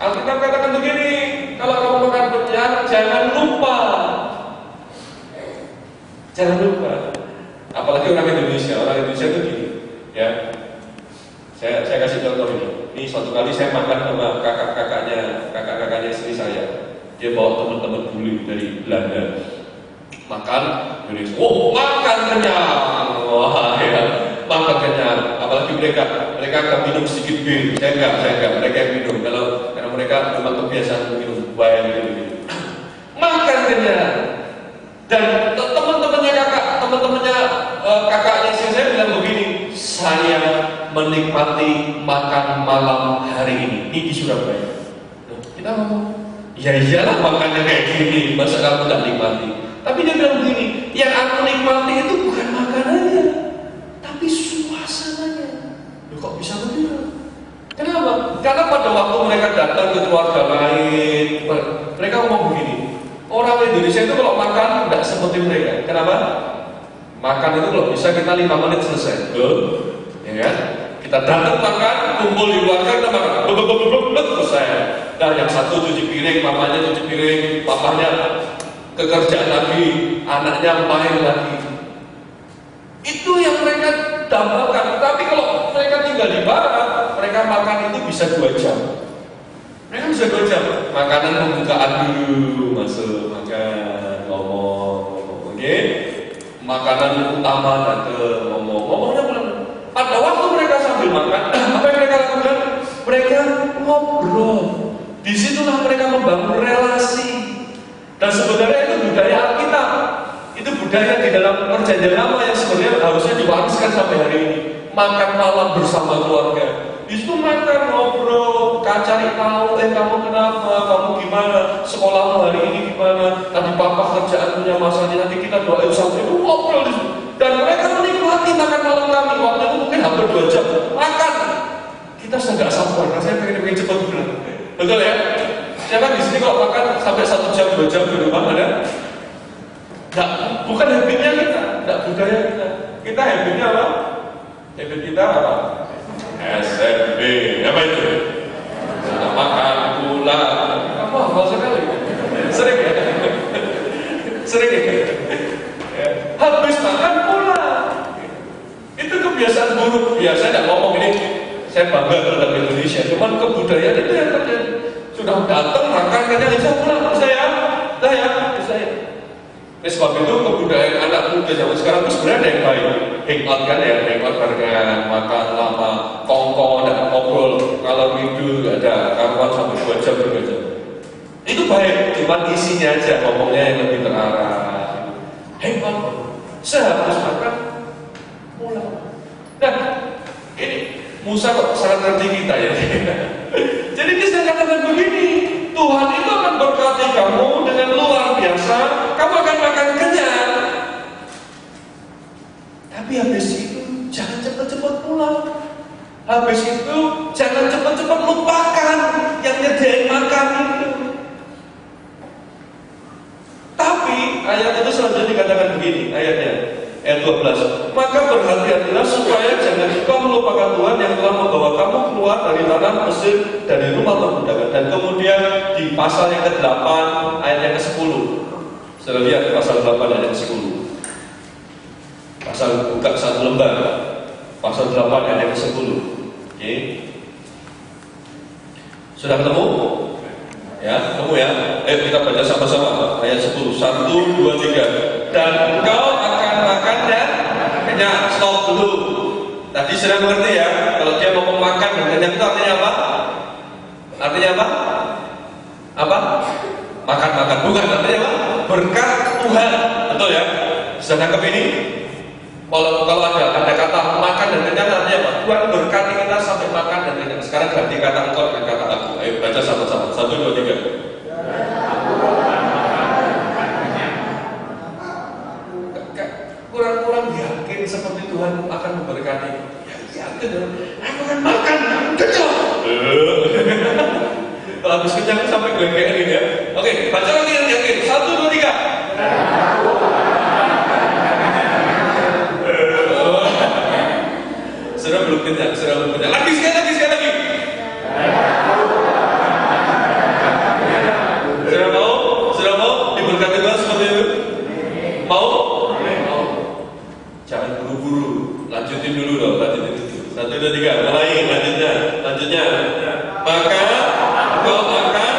Speaker 1: Alkitab katakan begini, kalau kamu makan kenyang jangan lupa. Jangan lupa. Apalagi orang Indonesia itu gini, ya. Saya kasih contoh ini. Ini suatu kali saya makan sama kakak-kakaknya istri saya. Dia bawa teman-teman bule dari Belanda. Makan, makan kenyang. Wah, ya, makan kenyang. Apalagi mereka akan minum sedikit bir. Saya enggak. Mereka yang minum. Karena mereka memang kebiasaan minum wine gitu. Makan kenyang. Dan teman-temannya kakaknya istri saya bilang begini, saya menikmati makan malam hari ini di Surabaya. Kita ngomong, ya iyalah makannya kayak gini, masa kamu tak nikmati? Tapi dia bilang begini, yang aku nikmati itu bukan makanannya, tapi suasananya. Loh, kok bisa begitu? Kenapa? Karena pada waktu mereka datang ke keluarga lain, mereka ngomong begini, orang Indonesia itu kalau makan tidak seperti mereka. Kenapa? Makan itu kalau bisa kita 5 menit selesai. Ya kan? Kita datang makan, kumpul di keluarga, kita makan. Selesai. Nah, yang satu cuci piring, mamanya cuci piring, papanya kekerjaan lagi, anaknya main lagi. Itu yang mereka dambakan. Tapi kalau mereka tinggal di barat, mereka makan itu bisa 2 jam. Mereka bisa 2 jam. Makanan pembukaan dulu, masuk makan, ngomong, oke? Makanan utama datang, ngomongnya belum. Pada waktu mereka sambil makan, apa yang mereka lakukan? Mereka ngobrol. Disitulah mereka membangun relasi dalam perjanjian lama yang sebenarnya harusnya diwariskan sampai hari ini. Makan malam bersama keluarga. Di situ makan, ngobrol, cari tahu, kamu kenapa, kamu gimana, sekolahmu hari ini gimana, tadi papa kerjaan punya masalahnya, nanti kita doain sampai itu ngobrol di situ. Dan mereka menikmati makan malam kami. Waktu itu mungkin hampir 2 jam makan. Kita nggak sabar, rasanya pengen cepat pulang. Betul ya? Siapa di sini kalau makan sampai 1 jam, 2 jam di rumah ada? Nggak, bukan habitnya kita, nggak budaya kita. Kita habitnya apa? Habit kita apa? SMB, apa itu? Sudah makan, pulang. Apa? Hafal sekali. Sering ya? Sering ya? Habis makan pulang. Itu kebiasaan buruk. Biasa tidak ngomong ini. Saya bangga terhadap Indonesia. Cuman kebudayaan itu yang terjadi. Sudah datang makan kenyang bisa pulang. Bisa ya? Bisa ya. Ini sebab itu kebudayaan anak muda zaman sekarang itu sebenarnya ada yang baik. Hangout kan ya, hangout barengan, makan lama, kongkong, dan ngobrol. Kalau tidur nggak ada karuan sampai 2 jam, 3 jam. Itu baik, cuma isinya aja ngomongnya yang lebih terarah. Hangout, sehabis makan pulang. Nah, ini Musa kok sangat ngerti kita ya. Jadi kita katakan begini, Tuhan itu akan berkati kamu dengan luar biasa. Kamu akan makan kenyang. Tapi habis itu jangan cepat-cepat pulang. Habis itu jangan cepat-cepat lupakan yang nyediain makan itu. Tapi ayat itu selanjutnya dikatakan begini, ayatnya ayat 12. Maka berhati-hatilah supaya jangan engkau melupakan Tuhan yang telah membawa kamu keluar dari tanah Mesir, dari rumah perbudakan. Dan kemudian di pasal yang ke-8 ayat yang ke-10. Sudah lihat pasal 8 ayat yang ke-10. Pasal buka satu lembar. Pasal 8 ayat yang ke-10. Oke. Sudah ketemu? Ya, ketemu ya. Ayo kita baca sama-sama ayat 10. 1, 2, 3. Dan engkau akan makan dan kenyang. Stop dulu. Tadi sudah mengerti ya. Kalau dia ngomong makan dan kenyang itu artinya apa? Artinya apa? Apa? Makan-makan. Bukan, artinya apa? Berkat Tuhan. Betul ya? Sudah nangkep ini? Kalau ada kata makan dan kenyang artinya apa? Tuhan berkati kita sampai makan dan kenyang. Sekarang ganti kata engkau dengan kata aku. Ayo baca sama-sama. 1, 2, 3. Kurang-kurang yakin seperti Tuhan akan memberkati. Yakin dong. Aku akan makan kenyang. Kalau habis kenyang sampai kayak gini ya. Oke, baca lagi yang yakin. 1, 2, 3. Sudah belum kenyang, Lagi sekali lagi. Sudah mau diberkati Tuhan seperti itu? Mau? Jangan buru-buru, lanjutin dulu. 1, 2, 3, mulai, lanjutnya. Maka kau akan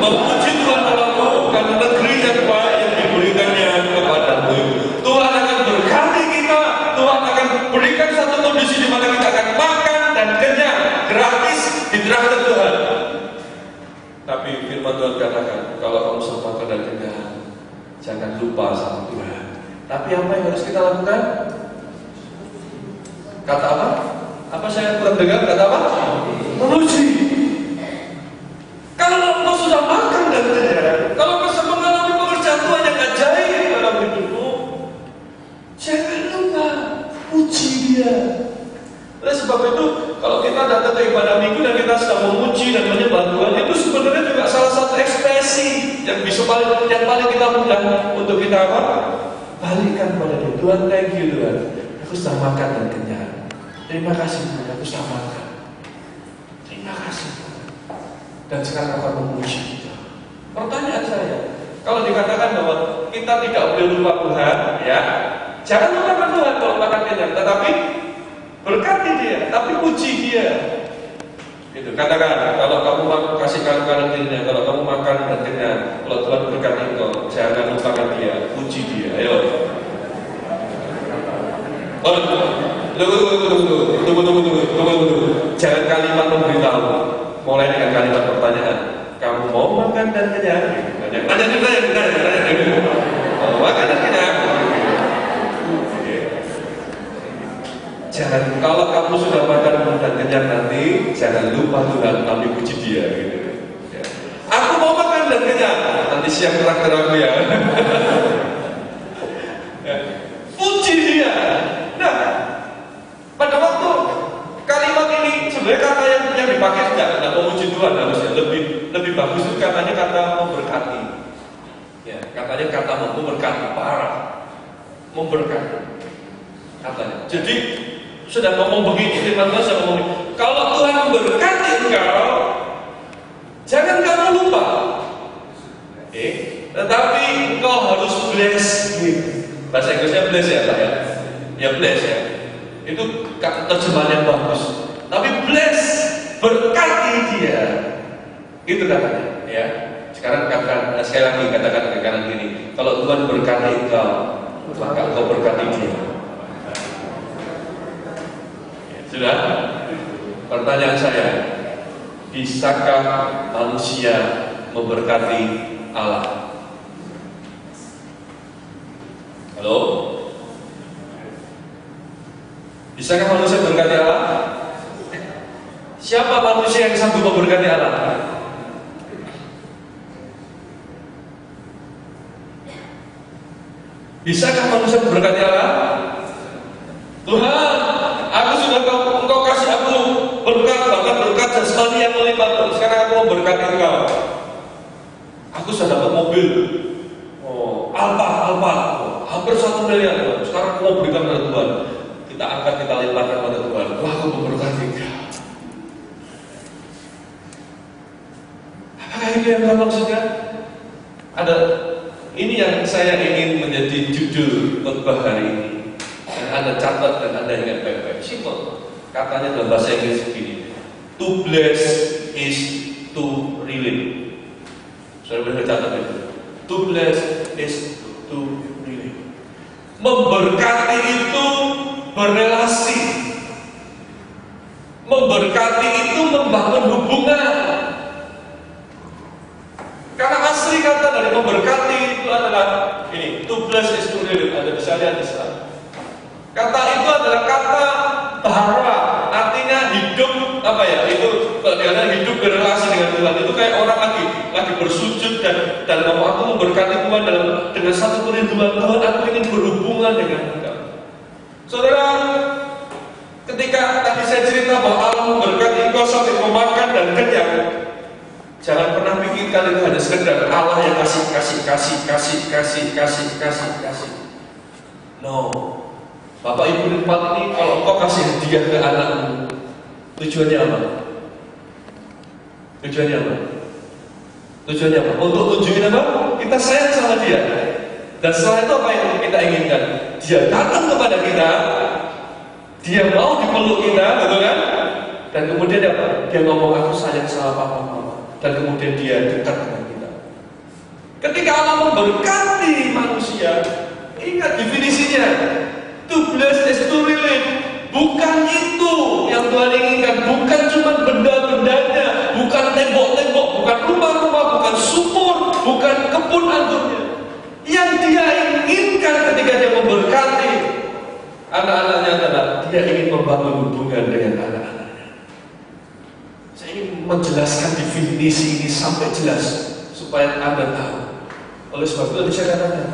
Speaker 1: memuji Tuhan Allahmu karena negeri yang baik yang diberikannya kepadamu. Tuhan akan berkati kita. Tuhan akan berikan satu kondisi di mana kita akan makan dan kenyang gratis di traktir Tuhan. Tapi firman Tuhan katakan, kalau kamu sudah makan dan kenyang, jangan lupa sama Tuhan. Tapi apa yang harus kita lakukan? Kata apa? Apa saya kurang dengar? Kata apa? Memuji. Kalau engkau sudah makan dan kenyang, kalau engkau mengalami pekerjaan Tuhan yang ajaib dalam hidupmu, jangan lupa puji Dia. Oleh sebab itu, kalau kita datang ke ibadah minggu dan kita sedang memuji dan menyembah Tuhan, itu sebenarnya juga salah satu ekspresi yang paling kita mudah untuk kita apa? Balikan pada Dia. Tuhan, thank you Tuhan. Aku sudah makan dan kenyang. Terima kasih Tuhan, aku sudah makan. Terima kasih Tuhan. Dan sekarang aku akan memuji Dia. Pertanyaan saya, kalau dikatakan bahwa kita tidak boleh lupa Tuhan, ya, jangan lupakan Tuhan kalau makan kenyang, tetapi berkati Dia, tapi puji Dia. Gitu. Katakan, kalau kamu kasih kanan dirinya, kalau kamu makan dan kenyang, kalau Tuhan berkati engkau, jangan lupakan Dia, puji Dia. Ayo. Tunggu. Jangan kalimat memberitahu. Mulai dengan kalimat pertanyaan. Kamu mau makan dan kenyang? Tanya dulu. Mau makan dan kenyang? jangan lupa Tuhan, tapi puji Dia gitu. Ya. Aku mau makan dan kenyang, nanti siang traktir aku ya. Ya. Puji Dia. Nah, pada waktu kalimat ini sebenarnya kata yang dipakai tidak memuji Tuhan harusnya lebih bagus itu katanya kata memberkati. Ya, katanya kata memberkati, parah, memberkati katanya. Jadi sudah ngomong begini, firman Tuhan sudah ngomong, kalau Tuhan memberkati engkau, jangan kamu lupa. Tetapi engkau harus bless. Bahasa Inggrisnya bless ya Pak ya. Ya bless ya. Itu terjemahan yang bagus. Tapi bless, berkati dia. Itu katanya ya. Sekarang katakan sekali lagi, katakan ke kanan gini, kalau Tuhan berkati engkau, maka engkau berkati dia. Sudah? Pertanyaan saya, bisakah manusia memberkati Allah? Halo? Bisakah manusia memberkati Allah? Siapa manusia yang sanggup memberkati Allah? Bisakah manusia memberkati Allah? Tuhan, aku sudah engkau kasih aku berkat, bahkan berkat jasmani yang melimpah. Sekarang aku mau berkati engkau. Aku sudah dapat mobil, Alfa, hampir 1 miliar. Sekarang aku mau berikan pada Tuhan. Kita angkat, kita limpahkan pada Tuhan. Wah, aku memberkati engkau. Apakah itu yang Tuhan maksudnya? Ada. Ini yang saya ingin menjadi judul khotbah hari ini. Dan Anda catat dan Anda ingat baik-baik. Simple. Katanya dalam bahasa Inggris begini. To bless is to relate. Saya boleh catat itu. To bless is to relate. Memberkati itu berrelasi. Memberkati itu membangun hubungan. Karena asli kata dari memberkati itu adalah ini, to bless is to relate. Anda bisa lihat di sana. Kata itu adalah kata bahara, artinya hidup Itu bagaimana hidup berrelasi dengan Tuhan. Itu kayak orang lagi bersujud dan ngomong, aku memberkati Tuhan dengan satu kerinduan Tuhan. Aku ingin berhubungan dengan engkau. Saudara, ketika tadi saya cerita bahwa Allah memberkati engkau sampai memakan dan kenyang, jangan pernah pikirkan itu hanya sekedar Allah yang kasih. No. Bapak Ibu di tempat ini, kalau engkau kasih hadiah ke anakmu, tujuannya apa? Tujuannya apa? Untuk tunjukin apa? Kita sayang sama dia. Dan setelah itu apa yang kita inginkan? Dia datang kepada kita, dia mau dipeluk kita, betul kan? Dan kemudian apa? Dia ngomong, aku sayang sama papa mama. Dan kemudian dia dekat dengan kita. Ketika Allah memberkati manusia, ingat definisinya. To bless is to relate. Bukan itu yang Tuhan inginkan. Bukan cuma benda-bendanya, bukan tembok-tembok, bukan rumah-rumah, bukan sumur, bukan kebun anggurnya. Yang dia inginkan ketika dia memberkati anak-anaknya adalah dia ingin membangun hubungan dengan anak-anaknya. Saya ingin menjelaskan definisi ini sampai jelas supaya Anda tahu. Oleh sebab itu saya katakan,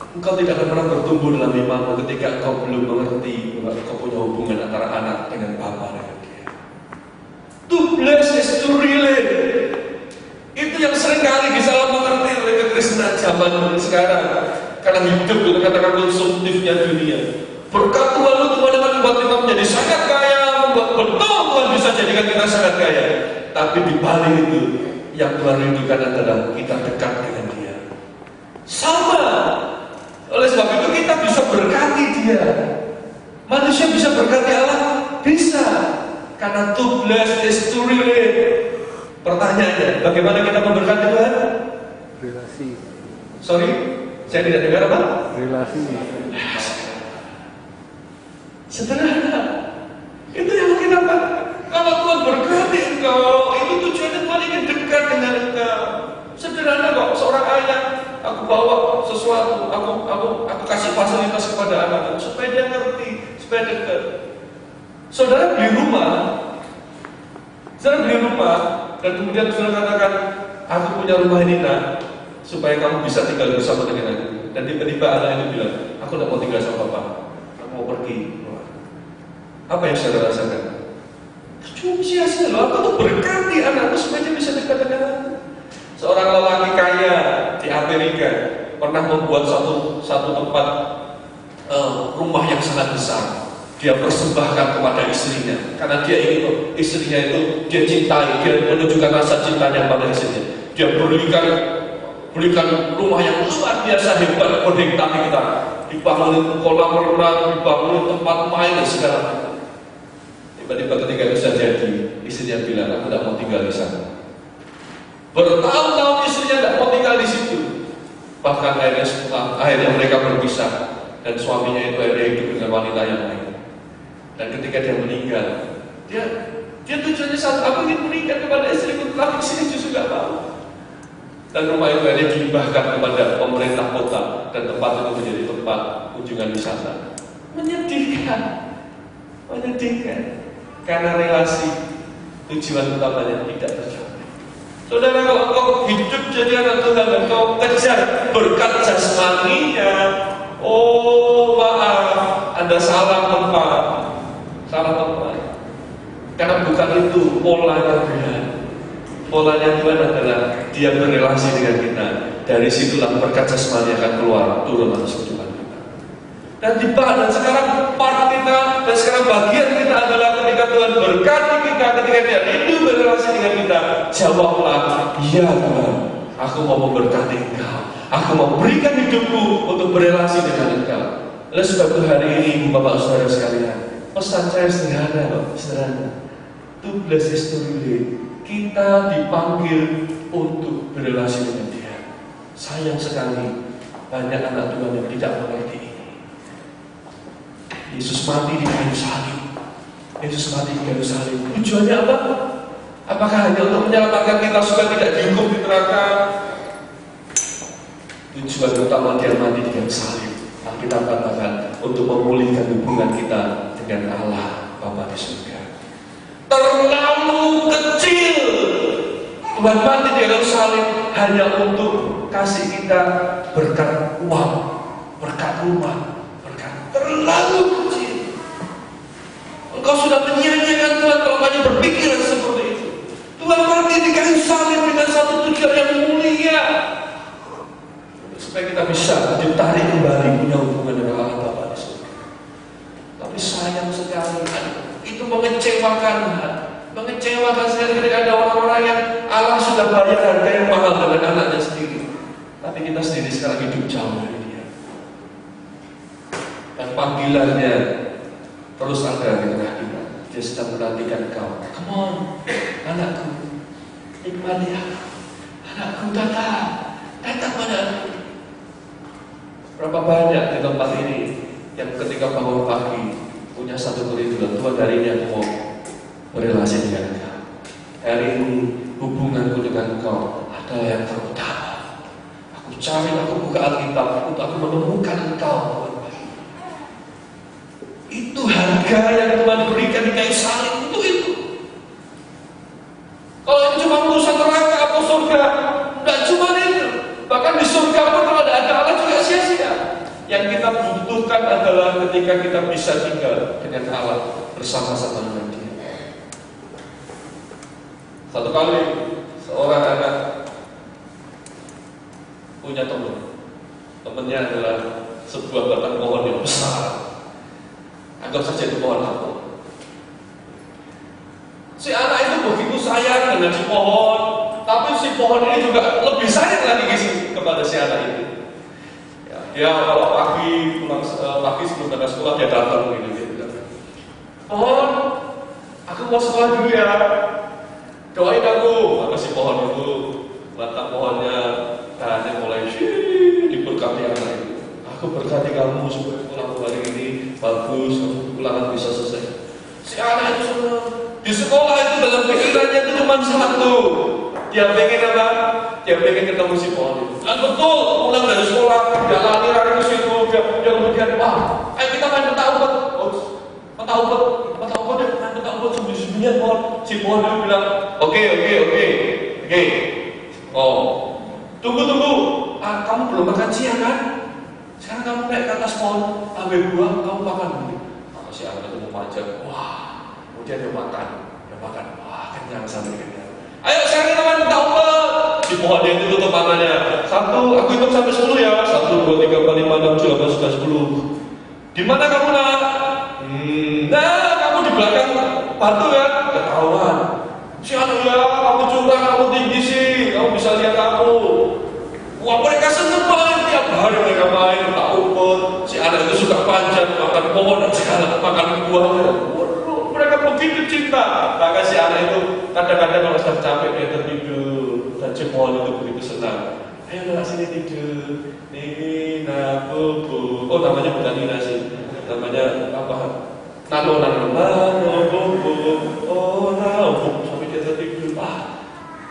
Speaker 1: engkau tidak akan pernah bertumbuh dalam imanmu ketika engkau belum mengerti bahwa engkau punya hubungan antara anak dengan bapa dan dia. To bless is to relate. Itu yang seringkali disalah mengerti oleh kekristenan zaman sekarang. Karena hidup itu katakan konsumtifnya dunia. Berkat Tuhan itu membuat kita menjadi sangat kaya, membuat betul Tuhan bisa jadikan kita sangat kaya. Tapi di balik itu yang Tuhan rindukan adalah kita dekat dengan Dia. Sama. Oleh sebab itu kita bisa berkati dia. Manusia bisa berkati Allah? Bisa. Karena to bless is to relate. Pertanyaannya, bagaimana kita memberkati Tuhan?
Speaker 2: Relasi.
Speaker 1: Sorry, saya tidak dengar apa?
Speaker 2: Relasi.
Speaker 1: Sederhana. Itu yang kita lakukan. Kalau Tuhan berkati engkau, itu tujuannya Tuhan ingin dekat dengan engkau. Sederhana kok, seorang ayah, aku bawa sesuatu, aku kasih fasilitas kepada anak supaya dia ngerti, supaya dekat. Saudara beli rumah, Saudara beli rumah, dan kemudian saudara katakan, aku punya rumah ini nak, supaya kamu bisa tinggal bersama dengan aku. Dan tiba-tiba anak itu bilang, aku tidak mau tinggal sama bapak, aku mau pergi. Apa yang saudara rasakan? Cuma sia-sia loh, aku tuh berkati anakku supaya dia bisa dekat dengan aku. Seorang lelaki kaya di Amerika pernah membuat satu tempat rumah yang sangat besar. Dia persembahkan kepada istrinya karena dia ingin istrinya itu dia cintai, dia menunjukkan rasa cintanya pada istrinya. Dia berikan rumah yang luar biasa hebat, berhektar-hektar, dibangun kolam renang, dibangun tempat main dan segala macam. Tiba-tiba ketika itu sudah jadi, istrinya bilang, aku tidak mau tinggal di sana. Bertahun-tahun istrinya tidak mau tinggal di situ. Bahkan akhirnya mereka berpisah, dan suaminya itu akhirnya hidup dengan wanita yang lain. Dan ketika dia meninggal, dia tujuannya satu, aku ingin menikah kepada istriku, tapi sini justru tidak mau. Dan rumah itu akhirnya dihibahkan kepada pemerintah kota, dan tempat itu menjadi tempat kunjungan wisata. Menyedihkan, karena relasi tujuan utamanya tidak tercapai. Saudara, kalau engkau hidup jadi anak Tuhan dan engkau kejar berkat jasmaninya, oh maaf, Anda salah tempat. Karena bukan itu polanya Tuhan. Polanya Tuhan adalah dia berrelasi dengan kita. Dari situlah berkat jasmani akan keluar, turun atas kehidupan kita. Dan sekarang part kita, dan sekarang bagian kita adalah ketika Tuhan berkati kita, ketika dia rindu berrelasi dengan kita, jawablah, iya Tuhan, aku mau memberkati engkau, aku mau berikan hidupku untuk berrelasi dengan engkau. Oleh sebab itu hari ini, Bapak Saudara sekalian, pesan saya sederhana. To bless is to relate. Kita dipanggil untuk berrelasi dengan dia. Sayang sekali, banyak anak Tuhan yang tidak mengerti ini. Yesus mati di kayu salib. Tujuannya apa? Apakah hanya untuk menyelamatkan kita supaya tidak dihukum di neraka? Tujuan utama dia mati di kayu salib, kita katakan, untuk memulihkan hubungan kita dengan Allah Bapa di surga. Terlalu kecil Tuhan mati di kayu salib hanya untuk kasih kita berkat uang, berkat rumah, terlalu kecil. Engkau sudah menyia-nyiakan Tuhan kalau hanya berpikiran seperti itu. Tuhan mati di kayu salib dengan satu tujuan yang mulia, supaya kita bisa ditarik kembali punya hubungan dengan Allah Bapa di surga. Tapi sayang sekali, itu mengecewakan sekali ketika ada orang-orang yang Allah sudah bayar harga yang mahal dengan anaknya sendiri, tapi kita sendiri sekarang hidup jauh dari dia. Dan panggilannya terus ada di tengah kita. Dia sedang menantikan kau. Come on, anakku, nikmati aku. Anakku, datang padaku. Berapa banyak di tempat ini yang ketika bangun pagi punya satu kerinduan, Tuhan, hari ini aku mau berrelasi dengan Engkau. Hari ini hubunganku dengan Engkau adalah yang terutama. Aku buka Alkitab, aku menemukan Engkau. Itu harga yang Tuhan berikan di kayu salib, untuk itu. Kalau itu cuma urusan neraka atau surga, tidak cuma itu. Bahkan di surga pun kalau tidak ada Allah juga sia-sia. Yang kita butuhkan adalah ketika kita bisa tinggal dengan Allah bersama-sama dengan Dia. Satu kali seorang anak punya temannya adalah sebuah batang pohon yang besar. Anggap saja itu pohon apel. Si anak itu begitu sayang dengan si pohon, tapi si pohon ini juga lebih sayang lagi kepada si anak itu. Ya, dia kalau pagi sebelum berangkat sekolah dia datang gitu, dia bilang, pohon, aku mau sekolah dulu ya, doain aku. Maka si pohon itu, batang pohonnya dahannya mulai diberkati anak itu. Aku berkati kamu supaya pulang hari ini bagus, kamu ulangan bisa selesai. Si anak itu senang. Di sekolah itu dalam pikirannya itu cuma satu. Dia pengen apa? Dia pengen ketemu si pohon itu. Dan betul, pulang dari sekolah, dia lari ke situ, dia kemudian, ayo kita main peta umpet. Peta umpet sembunyi-sembunyian pohon. si pohon itu bilang, oke. Oh, tunggu. Kamu belum makan siang kan? Sekarang kamu naik ke atas pohon, ambil buah, kamu makan dulu. Si anak itu mau panjang, wah, kemudian dia makan, wah kenyang sampai kenyang. Ayo sekarang teman kita umpet. Si pohon dia itu tutup matanya. 1, aku hitung sampai 10 ya. 1, 2, 3, 4, 5, 6, 7, 8, 9, 10. Di mana kamu nak? Nah, kamu di belakang batu ya, ketahuan. Si anak ya, kamu curang, kamu tinggi sih, kamu bisa lihat aku. Wah, mereka seneng banget, tiap hari mereka main, tak umpet. Si anak itu suka panjat, makan pohon dan segala, makan buahnya. Waduh, mereka begitu cinta. Maka si anak itu kadang-kadang kalau sudah capek dia tertidur, dan si pohon itu begitu senang. Ayo nak sini tidur, Nina Bobo. Oh, namanya bukan Nina sih, namanya apa? Nano Bobo. Oh, Nano sampai dia tertidur.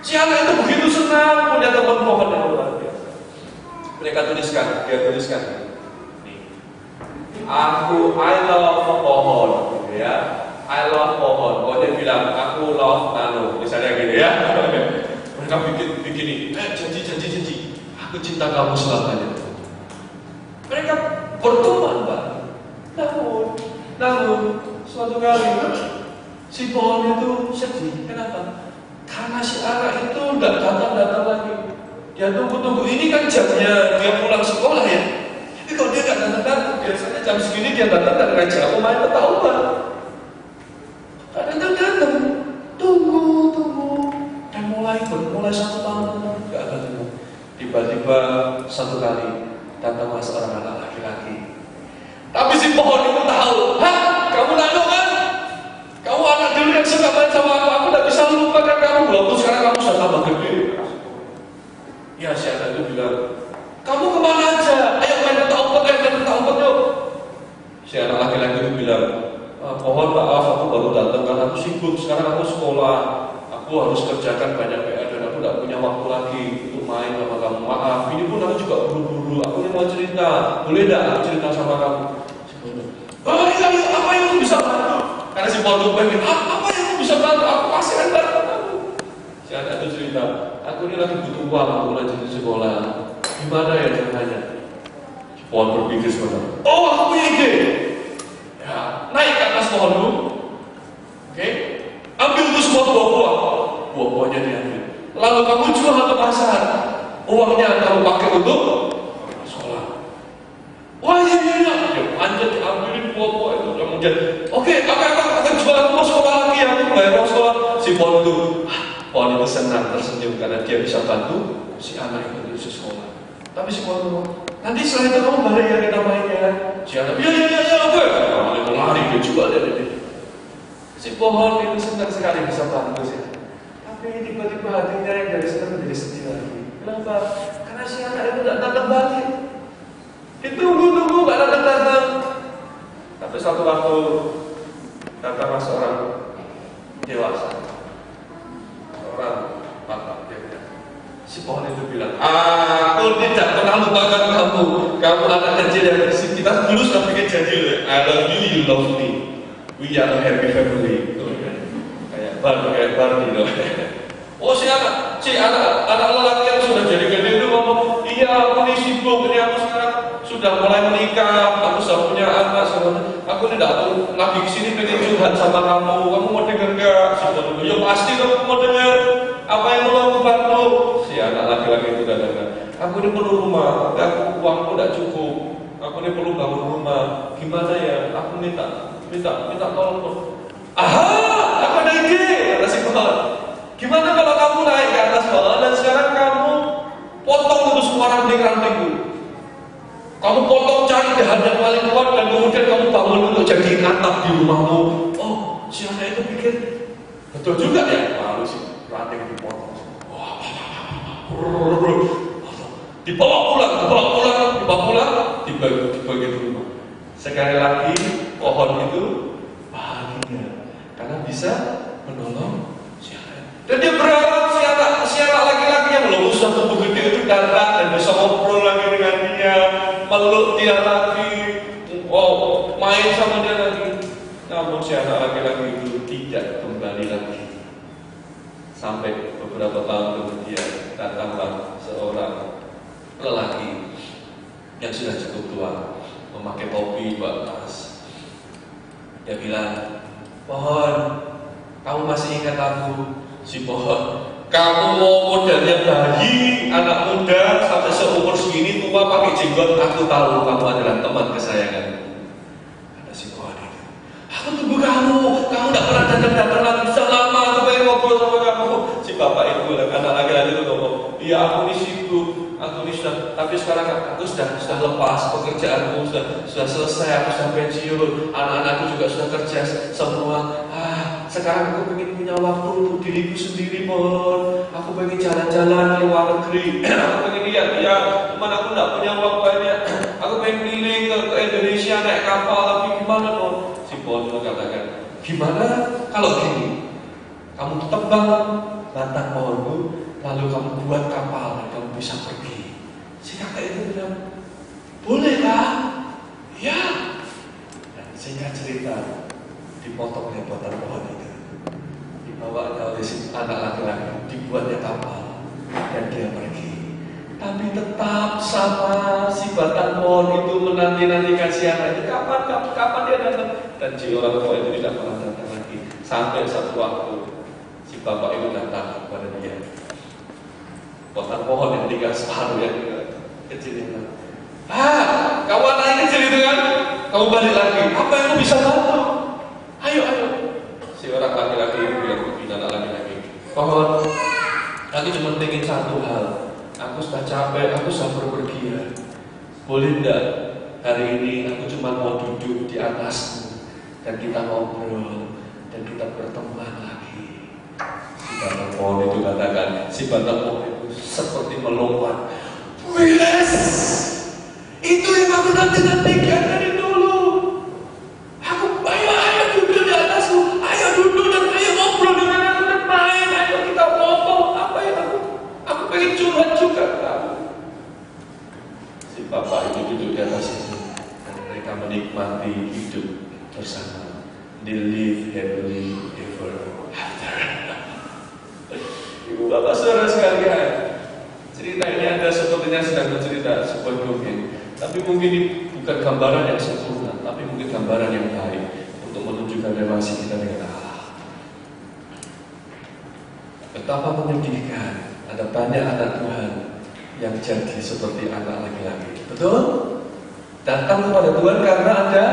Speaker 1: Si anak itu begitu senang punya teman pohon yang luar biasa. Mereka tuliskan, dia tuliskan. Nih, I love pohon, gitu ya. I love pohon. Oh, dia bilang, aku love Nano, misalnya gitu ya. Mereka bikin janji. Aku cinta kamu selamanya. Mereka berteman, Pak. Namun, suatu kali si pohon itu sedih. Kenapa? Karena si anak itu tidak datang lagi. Dia tunggu. Ini kan jamnya dia pulang sekolah ya. Tapi kalau dia tidak datang, biasanya jam segini dia datang dan ngajak aku main ketahuan. Kadang datang, tunggu. Dan mulai 1 tahun nggak datang. Tiba-tiba satu kali datanglah seorang anak laki-laki. Tapi si pohon itu tahu, kamu Nano kan? Kamu anak dulu yang suka main sama aku tidak bisa lupakan kamu. Walaupun sekarang kamu sudah tambah gede. Ya, si anak itu bilang, kamu kemana aja? Ayo main umpet yuk. Si anak laki-laki itu bilang, pohon maaf aku baru datang karena aku sibuk. Sekarang aku sekolah, aku harus kerjakan banyak PR dan aku tidak punya waktu lagi untuk main sama kamu. Maaf, ini pun aku juga buru-buru. Aku ini mau cerita, boleh tidak aku cerita sama kamu? Iya, apa yang aku bisa bantu? Karena si pohon itu pengen, apa yang aku bisa bantu? Aku pasti akan bantu kamu. Si anak itu cerita, aku ini lagi butuh uang untuk lanjutin sekolah. Gimana ya caranya? Si pohon berpikir sebentar. Oh, aku punya ide. Ya, naik ke atas pohon dulu. Oke, ambil itu semua buah-buah. Buah-buahnya diambil. Lalu kamu jual ke pasar. Uangnya kamu pakai untuk sekolah. Wah iya. Dia panjat diambilin buah-buah itu. Kemudian, oke, akan jual kamu sekolah lagi. Aku bayar sekolah. Si pohon itu senang tersenyum karena dia bisa bantu si anak itu di sekolah. Tapi si pohon itu, nanti setelah itu kamu balik ya kita main ya. Si anak, iya, oke. Kamu itu lari dia juga dia. Si pohon itu senang sekali bisa bantu sih. Tapi tiba-tiba hatinya yang dari senang menjadi sedih lagi. Kenapa? Karena si anak itu tidak datang balik. Ditunggu gak datang. Tapi suatu waktu datanglah seorang dewasa, seorang bapak dia bilang, si pohon itu bilang, aku tidak pernah lupakan kamu. Kamu anak kecil yang bersih. Kita dulu sudah bikin janji loh. I love you, you love me. We are a happy family. Kayak Barney loh. Oh si anak lelaki yang sudah jadi gede itu ngomong, iya aku ini sibuk, ini aku sekarang sudah mulai menikah, aku sudah punya anak, aku tidak lagi kesini pengen curhat sama kamu mau dengar nggak? Ya pasti kamu mau dengar, apa yang mau aku bantu? Si anak laki-laki itu datang, aku ini perlu rumah, tapi aku uangku tidak cukup, aku ini perlu bangun rumah, gimana ya? Aku minta tolong. Aku ada ide, kata si pohon. Gimana kalau kamu naik ke atas pohon dan sekarang kamu potong itu semua ranting-rantingku. Kamu potong cari dahan yang paling kuat dan kemudian kamu bangun untuk jadi atap di rumahmu. Oh, si anak itu pikir betul juga ya. Lalu si ranting dipotong. Dibawa pulang, dibagi rumah. Sekali lagi pohon itu bahagia karena bisa menolong. Dan dia berharap si anak laki-laki yang belum usah tumbuh gede itu datang dan bisa ngobrol lagi dengan dia, meluk dia lagi, main sama dia lagi. Namun si anak laki-laki itu tidak kembali lagi. Sampai beberapa tahun kemudian datanglah seorang lelaki yang sudah cukup tua, memakai topi Mas. Dia bilang, "Pohon, kamu masih ingat aku?" Si pohon, "Kamu mau modelnya bayi, anak muda sampai seumur segini tua pakai jenggot, aku tahu kamu adalah teman kesayanganku." Ada si pohon itu, "Aku tunggu kamu tidak pernah datang lagi, selama aku pengen ngobrol sama kamu." Si bapak itu, anak laki-laki itu ngomong, "Iya, aku di situ, aku ini sudah, tapi sekarang aku sudah lepas pekerjaanku, sudah selesai, aku sudah pensiun, anak-anakku juga sudah kerja semua. Sekarang aku ingin punya waktu untuk diriku sendiri, Mon. Aku pengen jalan-jalan ke luar negeri. Aku pengen lihat, cuman aku tidak punya uang banyak. Aku pengen keliling ke Indonesia naik kapal, tapi gimana, Mon?" Si Bon mengatakan, "Gimana kalau gini? Kamu tebang batang pohonmu, lalu kamu buat kapal dan kamu bisa pergi." Si kakak itu bilang, "Boleh kah?" "Ya." Dan singkat cerita, dipotongnya batang pohon itu, dibawanya oleh si anak laki-laki, dibuatnya kapal, dan dia pergi. Tapi tetap sama si batang pohon itu menanti-nantikan si anak itu, kapan dia datang. Dan si orang tua itu tidak pernah datang lagi. Sampai satu waktu si bapak itu datang kepada dia, batang pohon yang tinggal separuh yang kecil itu. "Kamu anak yang kecil itu kan? Kamu balik lagi. Apa yang kamu bisa bantu? Ayo." Si orang laki-laki itu bilang begini, anak laki-laki, "Pohon, aku cuma ingin satu hal. Aku sudah capek, aku sudah berpergian. Boleh tidak hari ini aku cuma mau duduk di atasmu dan kita ngobrol dan kita berteman lagi." Si batang pohon itu katakan, si batang pohon itu seperti melompat. "Yes, itu yang aku nanti-nantikan dari dulu. Ayo duduk di atasku, ayo duduk dan ayo ngobrol dengan aku dan main, ayo kita ngomong apa yang aku pengen curhat juga ke kamu." Si bapak itu duduk di atas itu dan mereka menikmati hidup bersama. They live happily ever after. Ibu bapak saudara sekalian, cerita ini ada sepertinya sedang bercerita sebuah dongeng, tapi mungkin ini bukan gambaran yang sempurna, tapi mungkin gambaran yang baik untuk menunjukkan relasi kita dengan Allah. Betapa menyedihkan, ada banyak anak Tuhan yang jadi seperti anak laki-laki. Betul? Datang kepada Tuhan karena ada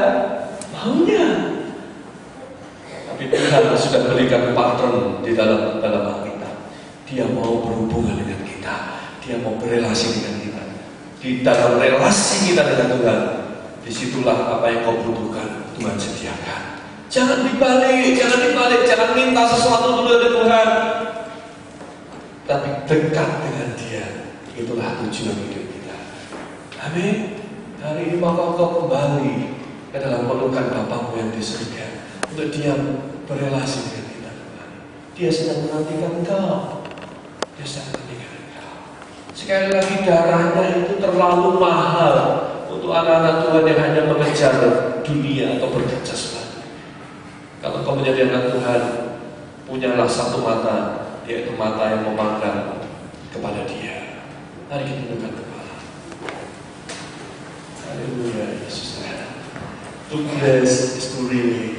Speaker 1: maunya. Tapi Tuhan sudah berikan pattern di dalam Alkitab. Dia mau berhubungan dengan kita, dia mau berelasi dengan kita. Di dalam relasi kita dengan Tuhan, disitulah apa yang kau butuhkan Tuhan sediakan. Jangan dibalik, jangan minta sesuatu dulu dari Tuhan, tapi dekat dengan Dia. Itulah tujuan hidup kita. Amin. Hari ini maka kau kembali ke dalam pelukan Bapamu yang di surga, untuk Dia berelasi dengan kita kembali. Dia sedang menantikan engkau. Dia sedang menantikan engkau. Sekali lagi, darahnya itu terlalu mahal untuk anak-anak Tuhan yang hanya mengejar dunia atau berkaca selama. Kalau kau menjadi anak Tuhan, punyalah satu mata, yaitu mata yang memandang kepada Dia. Mari kita tundukkan kepala. Haleluya, Yesus. To bless is to really